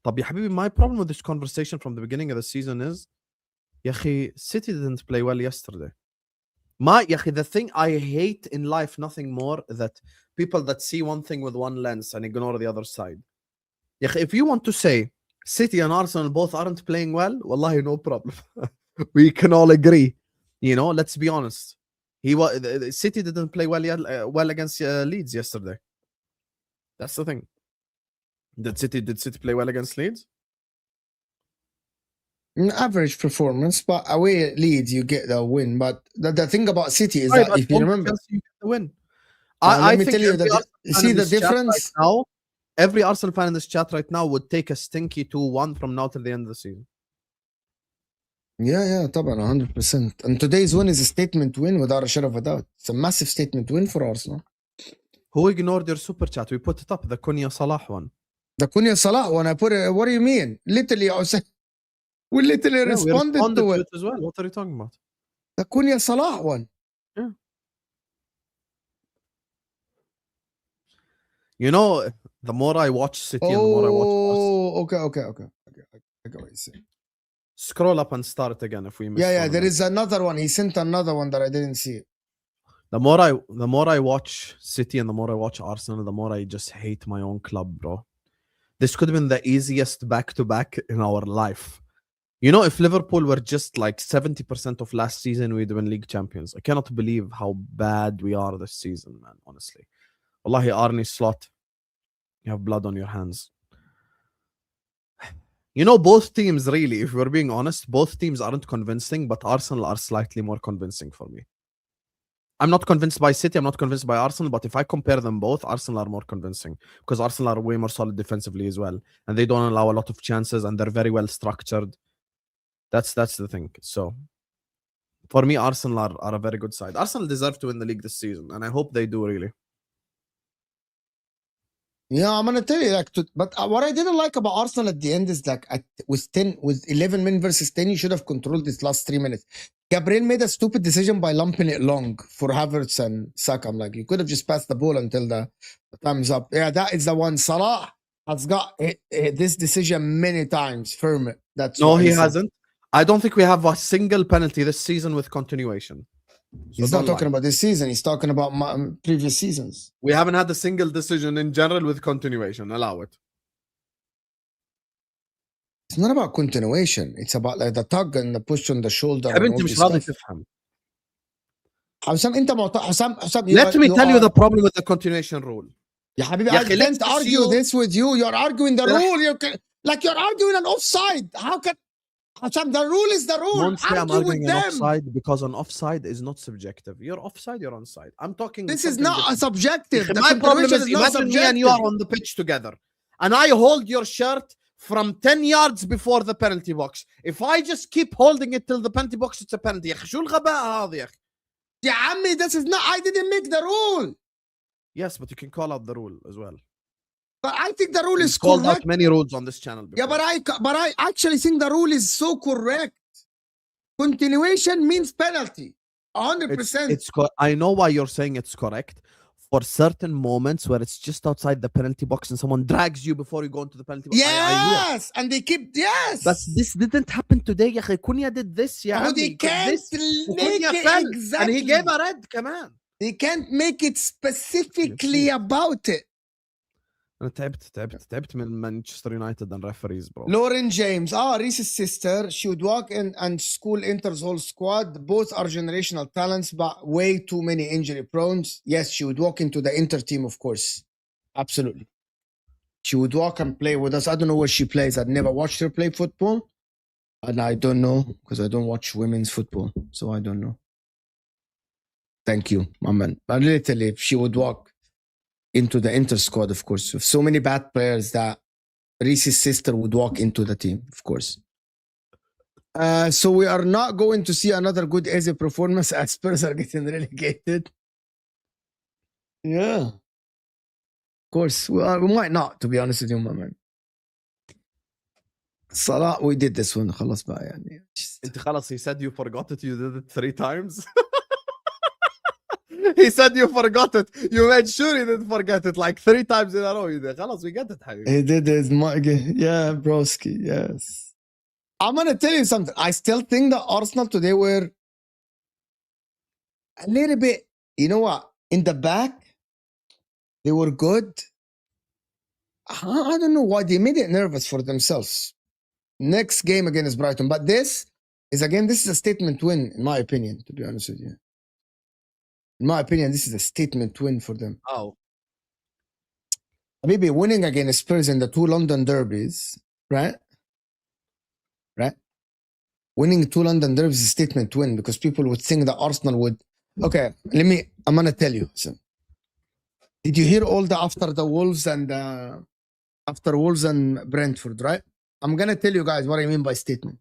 Tabi Habibi, my problem with this conversation from the beginning of the season is, Yahi, City didn't play well yesterday. The thing I hate in life nothing more that people that see one thing with one lens and ignore the other side. If you want to say City and Arsenal both aren't playing well, wallahi, no problem. We can all agree. You know, let's be honest. City didn't play well against Leeds yesterday. That's the thing. Did City play well against Leeds? An average performance, but away at Leeds you get the win. But the thing about City is that if you remember, you get the win. I think tell you that see the difference right now. Every Arsenal fan in this chat right now would take a stinky 2-1 from now till the end of the season. Yeah, طبعا 100%. And today's win is a statement win without a shadow of a doubt. It's a massive statement win for Arsenal. Who ignored your super chat? We put it up, the Cunha Salah one. The Cunha Salah one, I put it, what do you mean? Literally, I said, we literally responded to it as well. What are you talking about? The Cunha Salah one. Yeah. You know, the more I watch City and the more I watch Arsenal. Okay. I got what you saying. Scroll up and start again if we miss. Yeah, there is another one. He sent another one that I didn't see. The more I watch City and the more I watch Arsenal, the more I just hate my own club, bro. This could have been the easiest back-to-back in our life. You know, if Liverpool were just like 70% of last season, we'd win league champions. I cannot believe how bad we are this season, man, honestly. Wallahi, Arne Slot, you have blood on your hands. You know, both teams, really, if we're being honest, both teams aren't convincing, but Arsenal are slightly more convincing for me. I'm not convinced by City, I'm not convinced by Arsenal, but if I compare them both, Arsenal are more convincing because Arsenal are way more solid defensively as well, and they don't allow a lot of chances, and they're very well structured. That's the thing. So, for me, Arsenal are a very good side. Arsenal deserve to win the league this season, and I hope they do, really. Yeah, I'm gonna tell you, but what I didn't like about Arsenal at the end is with 11 men versus 10, you should have controlled this last 3 minutes. Gabriel made a stupid decision by lumping it long for Havertz and Saka. I'm like, you could have just passed the ball until the time's up. Yeah, that is the one. Salah has got this decision many times. Firm it. No, he hasn't. I don't think we have a single penalty this season with continuation. So he's not talking about this season. He's talking about previous seasons. We haven't had a single decision in general with continuation. Allow it. It's not about continuation. It's about like the tug and the push on the shoulder. انت مش راضي تفهم. حسام انت حسام Let me tell you the problem with the continuation rule. يا حبيبي, I can't argue this with you. You're arguing the rule. You're arguing an offside. How can Hassan, the rule is the rule. I'm arguing an offside because an offside is not subjective. You're offside, you're onside. I'm talking. This is not a subjective. My problem is imagine me and you are on the pitch together, and I hold your shirt from 10 yards before the penalty box. If I just keep holding it till the penalty box, it's a penalty. يا أخي شو الغباء هذا يا أخي؟ يا عمي, this is not. I didn't make the rule. Yes, but you can call out the rule as well. But I think the rule is called correct. Out many rules on this channel before. Yeah, but I actually think the rule is so correct. Continuation means penalty. 100%. I know why you're saying it's correct. For certain moments where it's just outside the penalty box and someone drags you before you go into the penalty box. Yes, and they keep, yes. But this didn't happen today. يا أخي Cunha did this. Oh, they can't make it exactly. And he gave a red, come on. They can't make it specifically about it. أنا تعبت من مانشستر يونايتد and referees, bro. Lauren James, Reese's sister, she would walk in and school Inter's whole squad. Both are generational talents, but way too many injury prone. Yes, she would walk into the Inter team, of course. Absolutely. She would walk and play with us. I don't know where she plays. I've never watched her play football. And I don't know, because I don't watch women's football. So I don't know. Thank you, my man. But literally, she would walk into the Inter squad, of course. With so many bad players that Reese's sister would walk into the team, of course. So we are not going to see another good Eze performance as Spurs are getting relegated. Yeah. Of course. We might not, to be honest with you, my man. Salah, we did this one. خلاص بقى يعني. انت خلاص, he said you forgot it, you did it 3 times. He said you forgot it. You made sure he didn't forget it like 3 times in a row. خلاص, we get it, حبيبي. He did his yeah, broski, yes. I'm going to tell you something. I still think that Arsenal today were a little bit, you know what, in the back, they were good. I don't know why they made it nervous for themselves. Next game against Brighton. But this is a statement win, in my opinion, to be honest with you. In my opinion, this is a statement win for them. Oh. Maybe winning against Spurs in the 2 London derbies, right? Right? Winning 2 London derbies is a statement win because people would think that Arsenal would. Okay, I'm going to tell you. So, did you hear all the after Wolves and Brentford, right? I'm going to tell you guys what I mean by statement.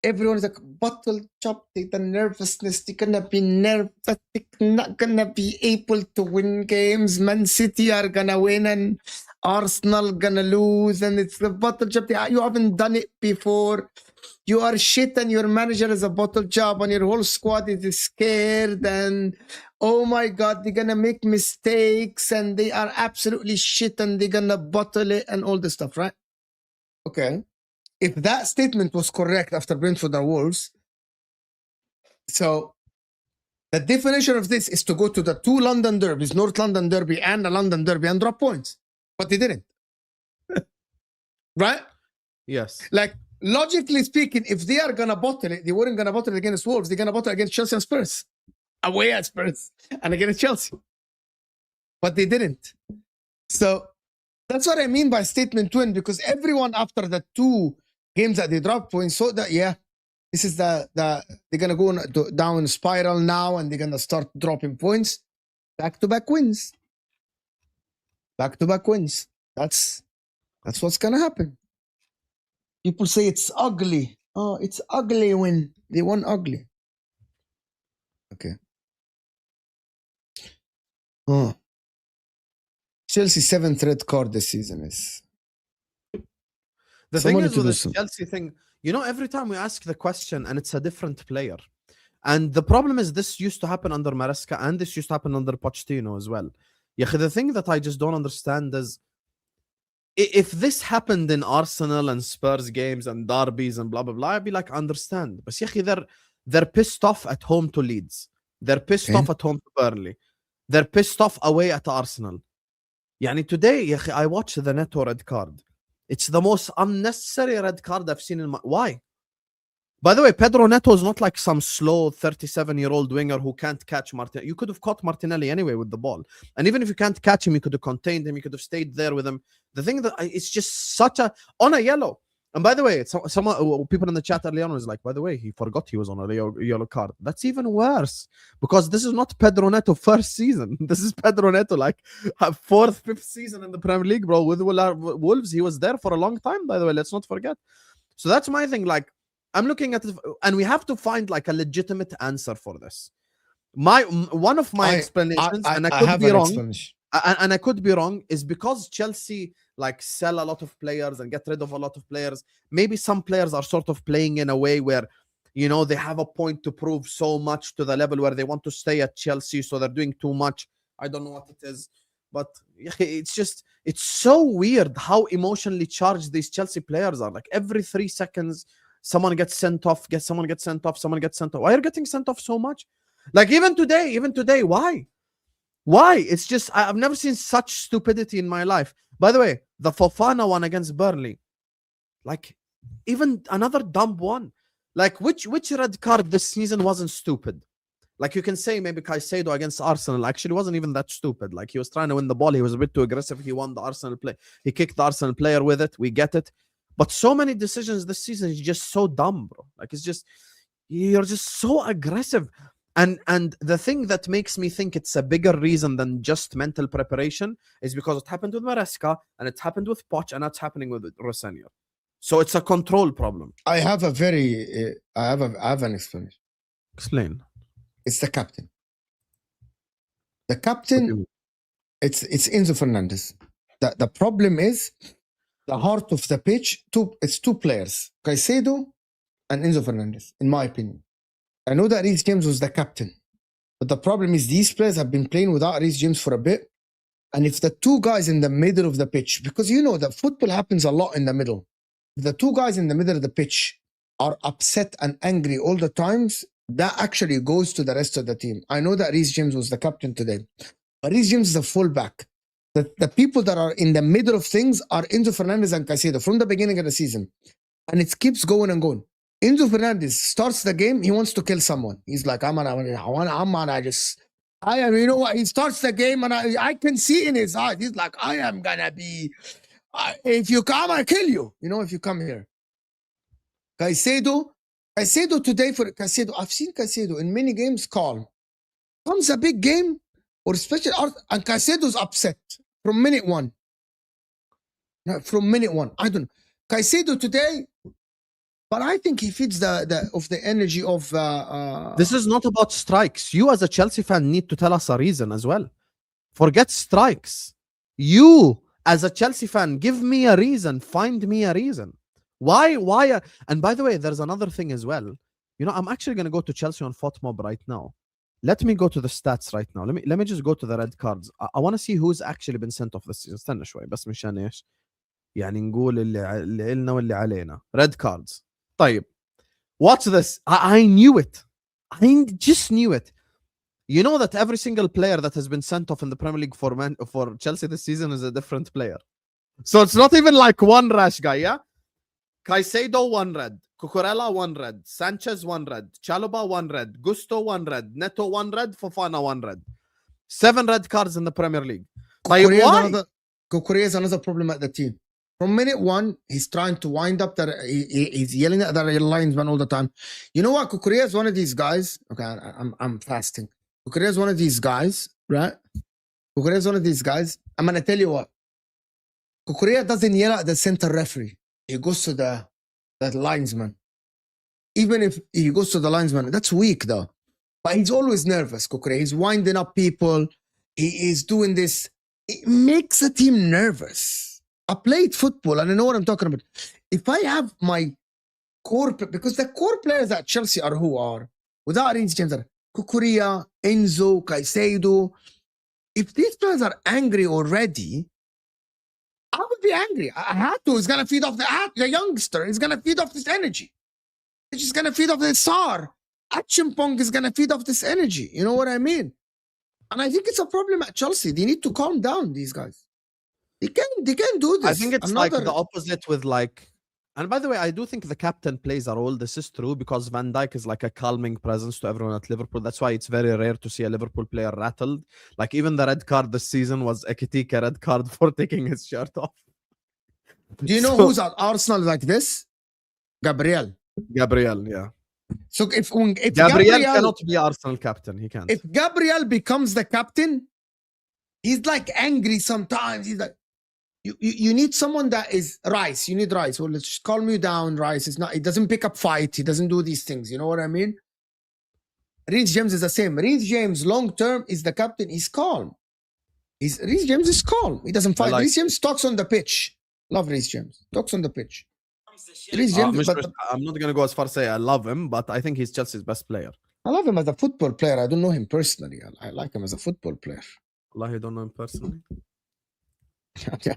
everyone is like, bottle chop, the nervousness, they're gonna be nervous, they're not gonna be able to win games. Man City are gonna win and Arsenal gonna lose, and it's the bottle chop. You haven't done it before. You are shit, and your manager is a bottle job, and your whole squad is scared, and oh my God, they're gonna make mistakes, and they are absolutely shit, and they're gonna bottle it, and all this stuff, right? Okay. If that statement was correct after Brentford and Wolves, so the definition of this is to go to the 2 London derbies, North London Derby and the London Derby, and drop points. But they didn't. Right? Yes. Like, logically speaking, if they are going to bottle it, they weren't going to bottle it against Wolves. They're going to bottle it against Chelsea and Spurs. Away at Spurs and against Chelsea. But they didn't. So that's what I mean by statement win, because everyone after the 2 games that they dropped points saw that, yeah, this is they're going to go down spiral now, and they're going to start dropping points. Back-to-back wins. Back-to-back wins. That's what's going to happen. People say it's ugly. Oh, it's ugly when they won ugly. Okay. Oh. Chelsea 7th red card this season is... The thing is with the Chelsea thing, you know, every time we ask the question and it's a different player. And the problem is this used to happen under Maresca, and this used to happen under Pochettino as well. Yeah, the thing that I just don't understand is, if this happened in Arsenal and Spurs games and derbies and blah, blah, blah, I'd be like, understand. But they're pissed off at home to Leeds. They're pissed off at home to Burnley. They're pissed off away at Arsenal. Yani today, I watched the Neto red card. It's the most unnecessary red card I've seen in my... Why? By the way, Pedro Neto is not like some slow 37-year-old winger who can't catch Martinelli. You could have caught Martinelli anyway with the ball. And even if you can't catch him, you could have contained him. You could have stayed there with him. The thing that it's just such a... On a yellow. And by the way, some people in the chat early on was like, by the way, he forgot he was on a yellow card. That's even worse. Because this is not Pedro Neto first season. This is Pedro Neto like 4th, 5th season in the Premier League, bro. With Wolves, he was there for a long time, by the way. Let's not forget. So that's my thing. Like, I'm looking at it, and we have to find like a legitimate answer for this. One of my explanations, and I could be wrong, and I could be wrong, is because Chelsea like sell a lot of players and get rid of a lot of players. Maybe some players are sort of playing in a way where, you know, they have a point to prove so much to the level where they want to stay at Chelsea, so they're doing too much. I don't know what it is, but it's so weird how emotionally charged these Chelsea players are. Like every 3 seconds, someone gets sent off, someone gets sent off. Why are you getting sent off so much? Like even today, why? It's just, I've never seen such stupidity in my life. By the way, the Fofana one against Burnley, like even another dumb one. Like which red card this season wasn't stupid? Like you can say maybe Caicedo against Arsenal actually wasn't even that stupid. Like he was trying to win the ball. He was a bit too aggressive. He won the Arsenal play. He kicked the Arsenal player with it. We get it. But so many decisions this season is just so dumb, bro. Like it's just, you're just so aggressive. And the thing that makes me think it's a bigger reason than just mental preparation is because it happened with Maresca, and it happened with Poch, and that's happening with Rossinier. So it's a control problem. I have an explanation. Explain. It's the captain. The captain, it's Enzo Fernandes. The problem is the heart of the pitch. It's 2 players, Caicedo and Enzo Fernandes, in my opinion. I know that Reece James was the captain, but the problem is these players have been playing without Reece James for a bit. And if the 2 guys in the middle of the pitch, because you know that football happens a lot in the middle, if the 2 guys in the middle of the pitch are upset and angry all the times, that actually goes to the rest of the team. I know that Reece James was the captain today, but Reece James is a fullback. The people that are in the middle of things are Enzo Fernandes and Caicedo from the beginning of the season. And it keeps going and going. Enzo Fernandes starts the game, he wants to kill someone. He's like, you know what? He starts the game and I can see in his eyes, he's like, I am gonna be, if you come, I kill you. You know, if you come here. Caicedo today for Caicedo, I've seen Caicedo in many games calm. Comes a big game, or especially, and Caicedo's upset from minute 1. From minute 1. I don't know. Caicedo today, But I think he feeds the energy of. This is not about strikes. You as a Chelsea fan need to tell us a reason as well. Forget strikes. You as a Chelsea fan, give me a reason. Find me a reason. Why? And by the way, there's another thing as well. You know, I'm actually going to go to Chelsea on FOTMob right now. Let me go to the stats right now. Let me just go to the red cards. I want to see who's actually been sent off this season. استنى شوي بس مشان ايش؟ يعني نقول اللي لنا واللي علينا. Red cards. طيب. Watch this. I knew it. I just knew it. You know that every single player that has been sent off in the Premier League for Chelsea this season is a different player. So it's not even like one rash guy, yeah? Caicedo 1 red, Cucurella 1 red, Sanchez 1 red, Chalobah 1 red, Gusto 1 red, Neto 1 red, Fofana 1 red. 7 red cards in the Premier League. Cucurella is another problem at the team. From minute one, he's trying to wind up that he's yelling at the linesman all the time. You know what? Cucurella is one of these guys. Okay, I'm fasting. Cucurella is one of these guys, right? Cucurella is one of these guys. I'm gonna tell you what. Cucurella doesn't yell at the center referee. He goes to the linesman. Even if he goes to the linesman, that's weak though. But he's always nervous, Cucurella. He's winding up people. He is doing this. It makes a team nervous. I played football and I know what I'm talking about. If I have my core, because the core players at Chelsea are who are, without Reece James, Cucurella, Enzo, Caicedo. If these players are angry already, I would be angry. I had to. It's going to feed off the youngster. It's going to feed off this energy. It's just going to feed off the SAR. Achimpong is going to feed off this energy. You know what I mean? And I think it's a problem at Chelsea. They need to calm down, these guys. They can do this. I think it's like the opposite with like, and by the way, I do think the captain plays a role. This is true because Van Dijk is like a calming presence to everyone at Liverpool. That's why it's very rare to see a Liverpool player rattled. Like even the red card this season was Ekitike red card for taking his shirt off. Do you know who's at Arsenal like this? Gabriel, yeah. So if Gabriel cannot be Arsenal captain, he can't. If Gabriel becomes the captain, he's like angry sometimes. He's like, you need someone that is Rice. You need Rice. Well, let's just calm you down, Rice. He doesn't pick up fight. He doesn't do these things. You know what I mean? Reece James is the same. Reece James, long term, is the captain. He's calm. Reece James is calm. He doesn't fight. Reece James talks on the pitch. Love Reece James. Talks on the pitch. Reece James, I'm not going to go as far as say I love him, but I think he's Chelsea's best player. I love him as a football player. I don't know him personally. I like him as a football player. Allah, you don't know him personally? Yeah.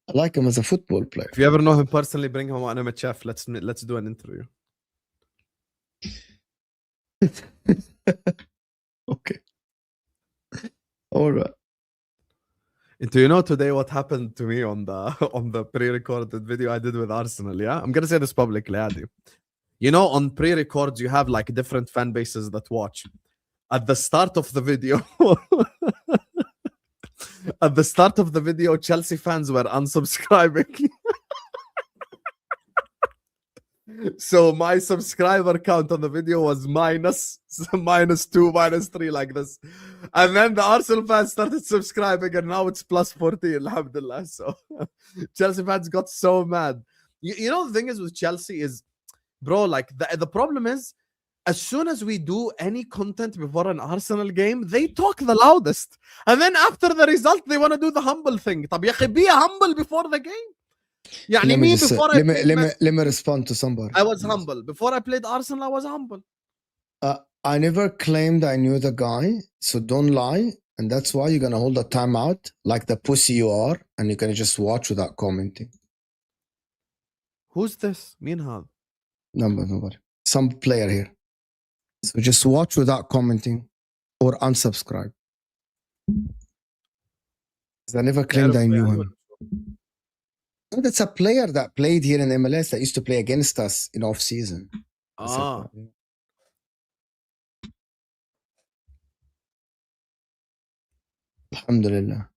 I like him as a football player. If you ever know him personally, bring him on Emirates Chef. Let's do an interview. Okay. All right. Do you know today what happened to me on the pre-recorded video I did with Arsenal? Yeah, I'm gonna say this publicly, Adi. You know, on pre-records you have like different fan bases that watch. At the start of the video, Chelsea fans were unsubscribing. So my subscriber count on the video was minus 2, minus 3, like this. And then the Arsenal fans started subscribing, and now it's plus 14, alhamdulillah. So Chelsea fans got so mad. You know, the thing is with Chelsea is, bro, like the problem is, as soon as we do any content before an Arsenal game, they talk the loudest. And then after the result, they want to do the humble thing. طب يا أخي, be humble before the game. Let me respond to somebody. I was humble. Before I played Arsenal, I was humble. I never claimed I knew the guy, so don't lie. And that's why you're going to hold a timeout like the pussy you are, and you're going to just watch without commenting. Who's this? Mean how? Nobody. Some player here. So just watch without commenting or unsubscribe. I never claimed I knew him. That's a player that played here in MLS that used to play against us in off season. Alhamdulillah.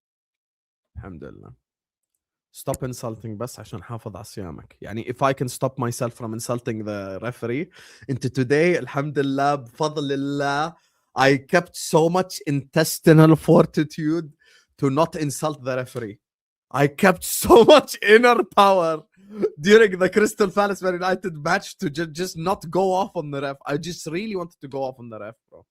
Stop insulting بس عشان حافظ على صيامك. يعني if I can stop myself from insulting the referee into today, alhamdulillah, بفضل الله, I kept so much intestinal fortitude to not insult the referee. I kept so much inner power during the Crystal Palace Man United match to just not go off on the ref. I just really wanted to go off on the ref, bro.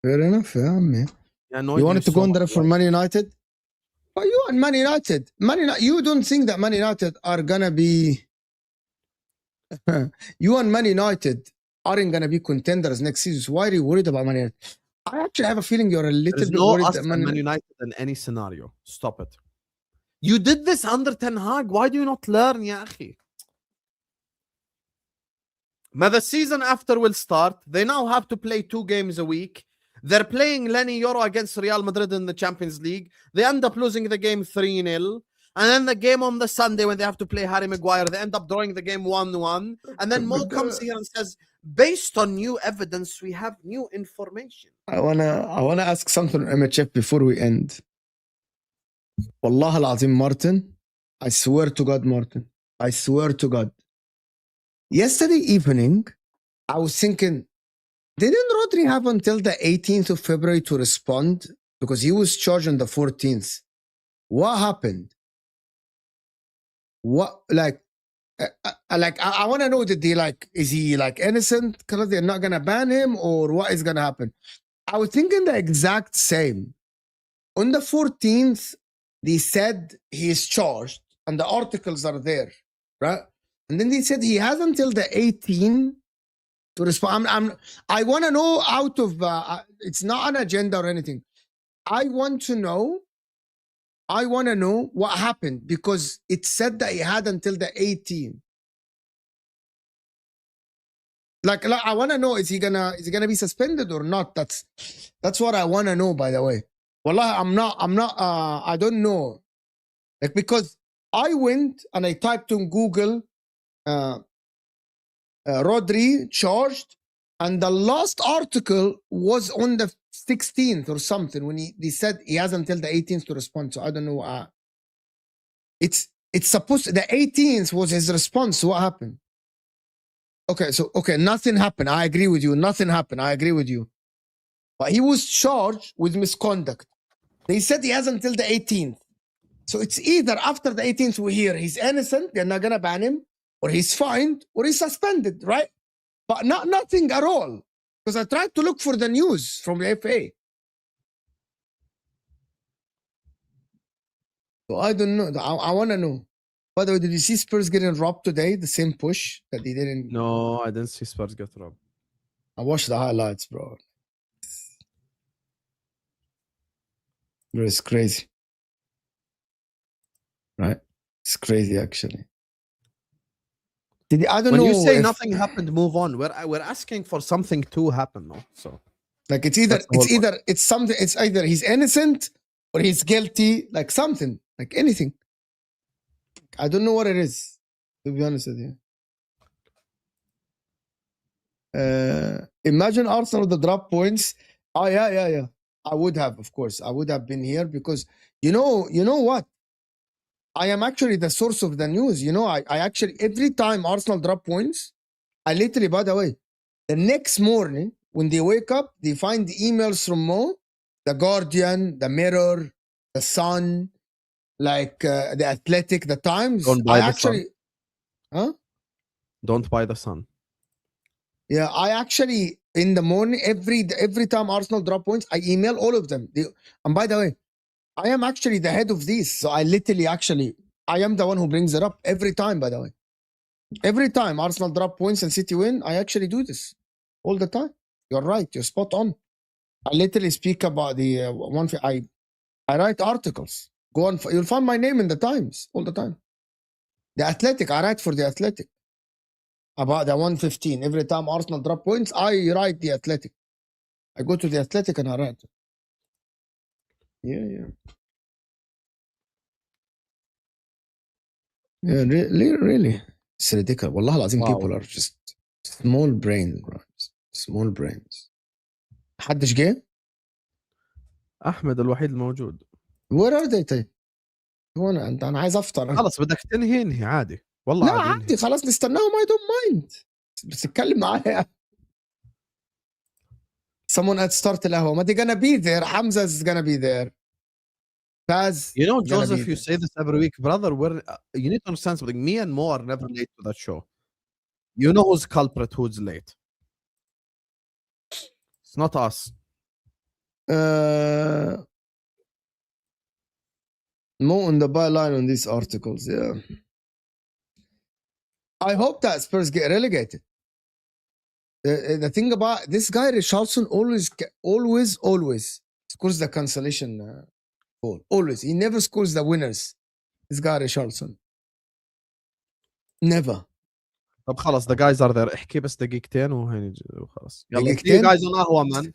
Fair enough, yeah, man. You wanted to go on the ref for Man United? But you and Man United, you don't think that Man United are gonna be you and Man United aren't gonna be contenders next season. So why are you worried about Man United? I actually have a feeling you're a little bit worried that Man United in any scenario. Stop it. You did this under Ten Hag. Why do you not learn, ya akhi? Now the season after will start. They now have to play 2 games a week. They're playing Lenny Euro against Real Madrid in the Champions League. They end up losing the game 3-0. And then the game on the Sunday when they have to play Harry Maguire, they end up drawing the game 1-1. And then Mo comes here and says, based on new evidence, we have new information. I wanna ask something on MHF before we end. Wallah al-Azim, Martin. I swear to God, Martin. I swear to God. Yesterday evening, I was thinking, didn't Rodri have until the 18th of February to respond? Because he was charged on the 14th. What happened? What, like, I want to know, did he, like, is he, like, innocent because they're not going to ban him, or what is going to happen? I was thinking the exact same. On the 14th, they said he is charged, and the articles are there, right? And then they said he has until the 18th to respond. I want to know out of, it's not an agenda or anything. I want to know what happened, because it said that he had until the 18th. Like I want to know, is he gonna be suspended or not? That's what I want to know, by the way. Wallah, I'm not, I don't know. Like, because I went and I typed on Google, Rodri charged, and the last article was on the 16th or something when they said he has until the 18th to respond. So I don't know. It's supposed to, the 18th was his response. So what happened? Okay, nothing happened. I agree with you. Nothing happened. I agree with you. But he was charged with misconduct. They said he has until the 18th. So it's either after the 18th we hear he's innocent, they're not gonna ban him, or he's fined, or he's suspended, right? But nothing at all. Because I tried to look for the news from the FA. So I don't know. I want to know. By the way, did you see Spurs getting robbed today? The same push that they didn't. No, I didn't see Spurs get robbed. I watched the highlights, bro. It's crazy. Right? It's crazy, actually. I don't know. When you say nothing happened, move on. We're asking for something to happen, no? So, like, it's either he's innocent or he's guilty, like something, like anything. I don't know what it is, to be honest with you. Imagine Arsenal the drop points. Oh yeah. I would have, of course. I would have been here because you know what? I am actually the source of the news. You know, I actually, every time Arsenal drop points, I literally, by the way, the next morning when they wake up, they find the emails from Mo, the Guardian, the Mirror, the Sun, like the Athletic, the Times. Don't buy the Sun. Huh? Don't buy the Sun. Yeah, I actually, in the morning, every time Arsenal drop points, I email all of them. And by the way, I am actually the head of these. So I am the one who brings it up every time, by the way. Every time Arsenal drop points and City win, I actually do this all the time. You're right. You're spot on. I literally speak about the one. I write articles. Go on. You'll find my name in the Times all the time. The Athletic. I write for the Athletic about the 115. Every time Arsenal drop points, I write the Athletic. I go to the Athletic and I write. Yeah. Yeah, really. It's ridiculous. Wallah al-Azim, people are just small brains, bro. Small brains. حدش جه؟ أحمد الوحيد الموجود. Where are they طيب؟ هو أنا عايز أفطر. خلاص بدك تنهي عادي. والله لا عادي خلاص نستناهم. I don't mind. بس اتكلم معايا. Someone at start القهوة. ما دي gonna be there. Hamza is gonna be there. Paz. You know, gonna Joseph, be you there. say this every week, brother. You need to understand something. Me and Mo are never late to that show. You know who's culprit, who's late. It's not us. More on the byline on these articles, yeah. I hope that Spurs get relegated. The thing about this guy, Richarlison, always scores the cancellation goal. Always. He never scores the winners. This guy, Richarlison. Never. طب خلص the guys are there. احكي بس دقيقتين وهين وخلاص. يلا. See you دقيقتين؟ guys on قهوة, man.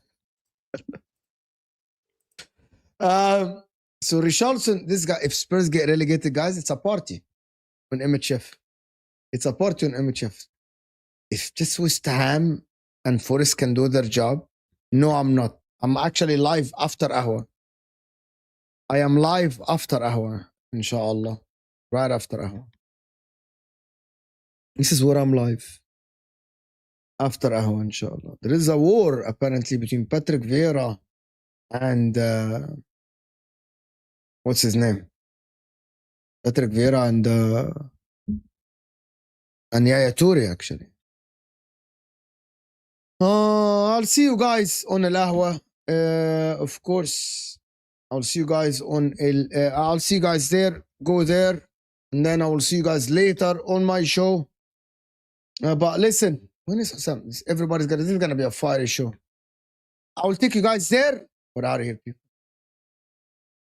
So Richarlison, this guy, if Spurs get relegated, guys, it's a party on MHF. It's a party on MHF. If just West Ham and Forest can do their job, no, I'm not. I'm actually live after Ahwa. I am live after Ahwa, inshallah. Right after Ahwa. This is where I'm live. After Ahwa, inshallah. There is a war, apparently, between Patrick Vieira and... what's his name? Patrick Vieira and Yaya Toure, actually. I'll see you guys on Al Ahwa. Of course, I'll see you guys on I'll see you guys there. Go there, and then I will see you guys later on my show. But listen, when is Hassan? This is gonna be a fiery show. I will take you guys there. We're out of here, people.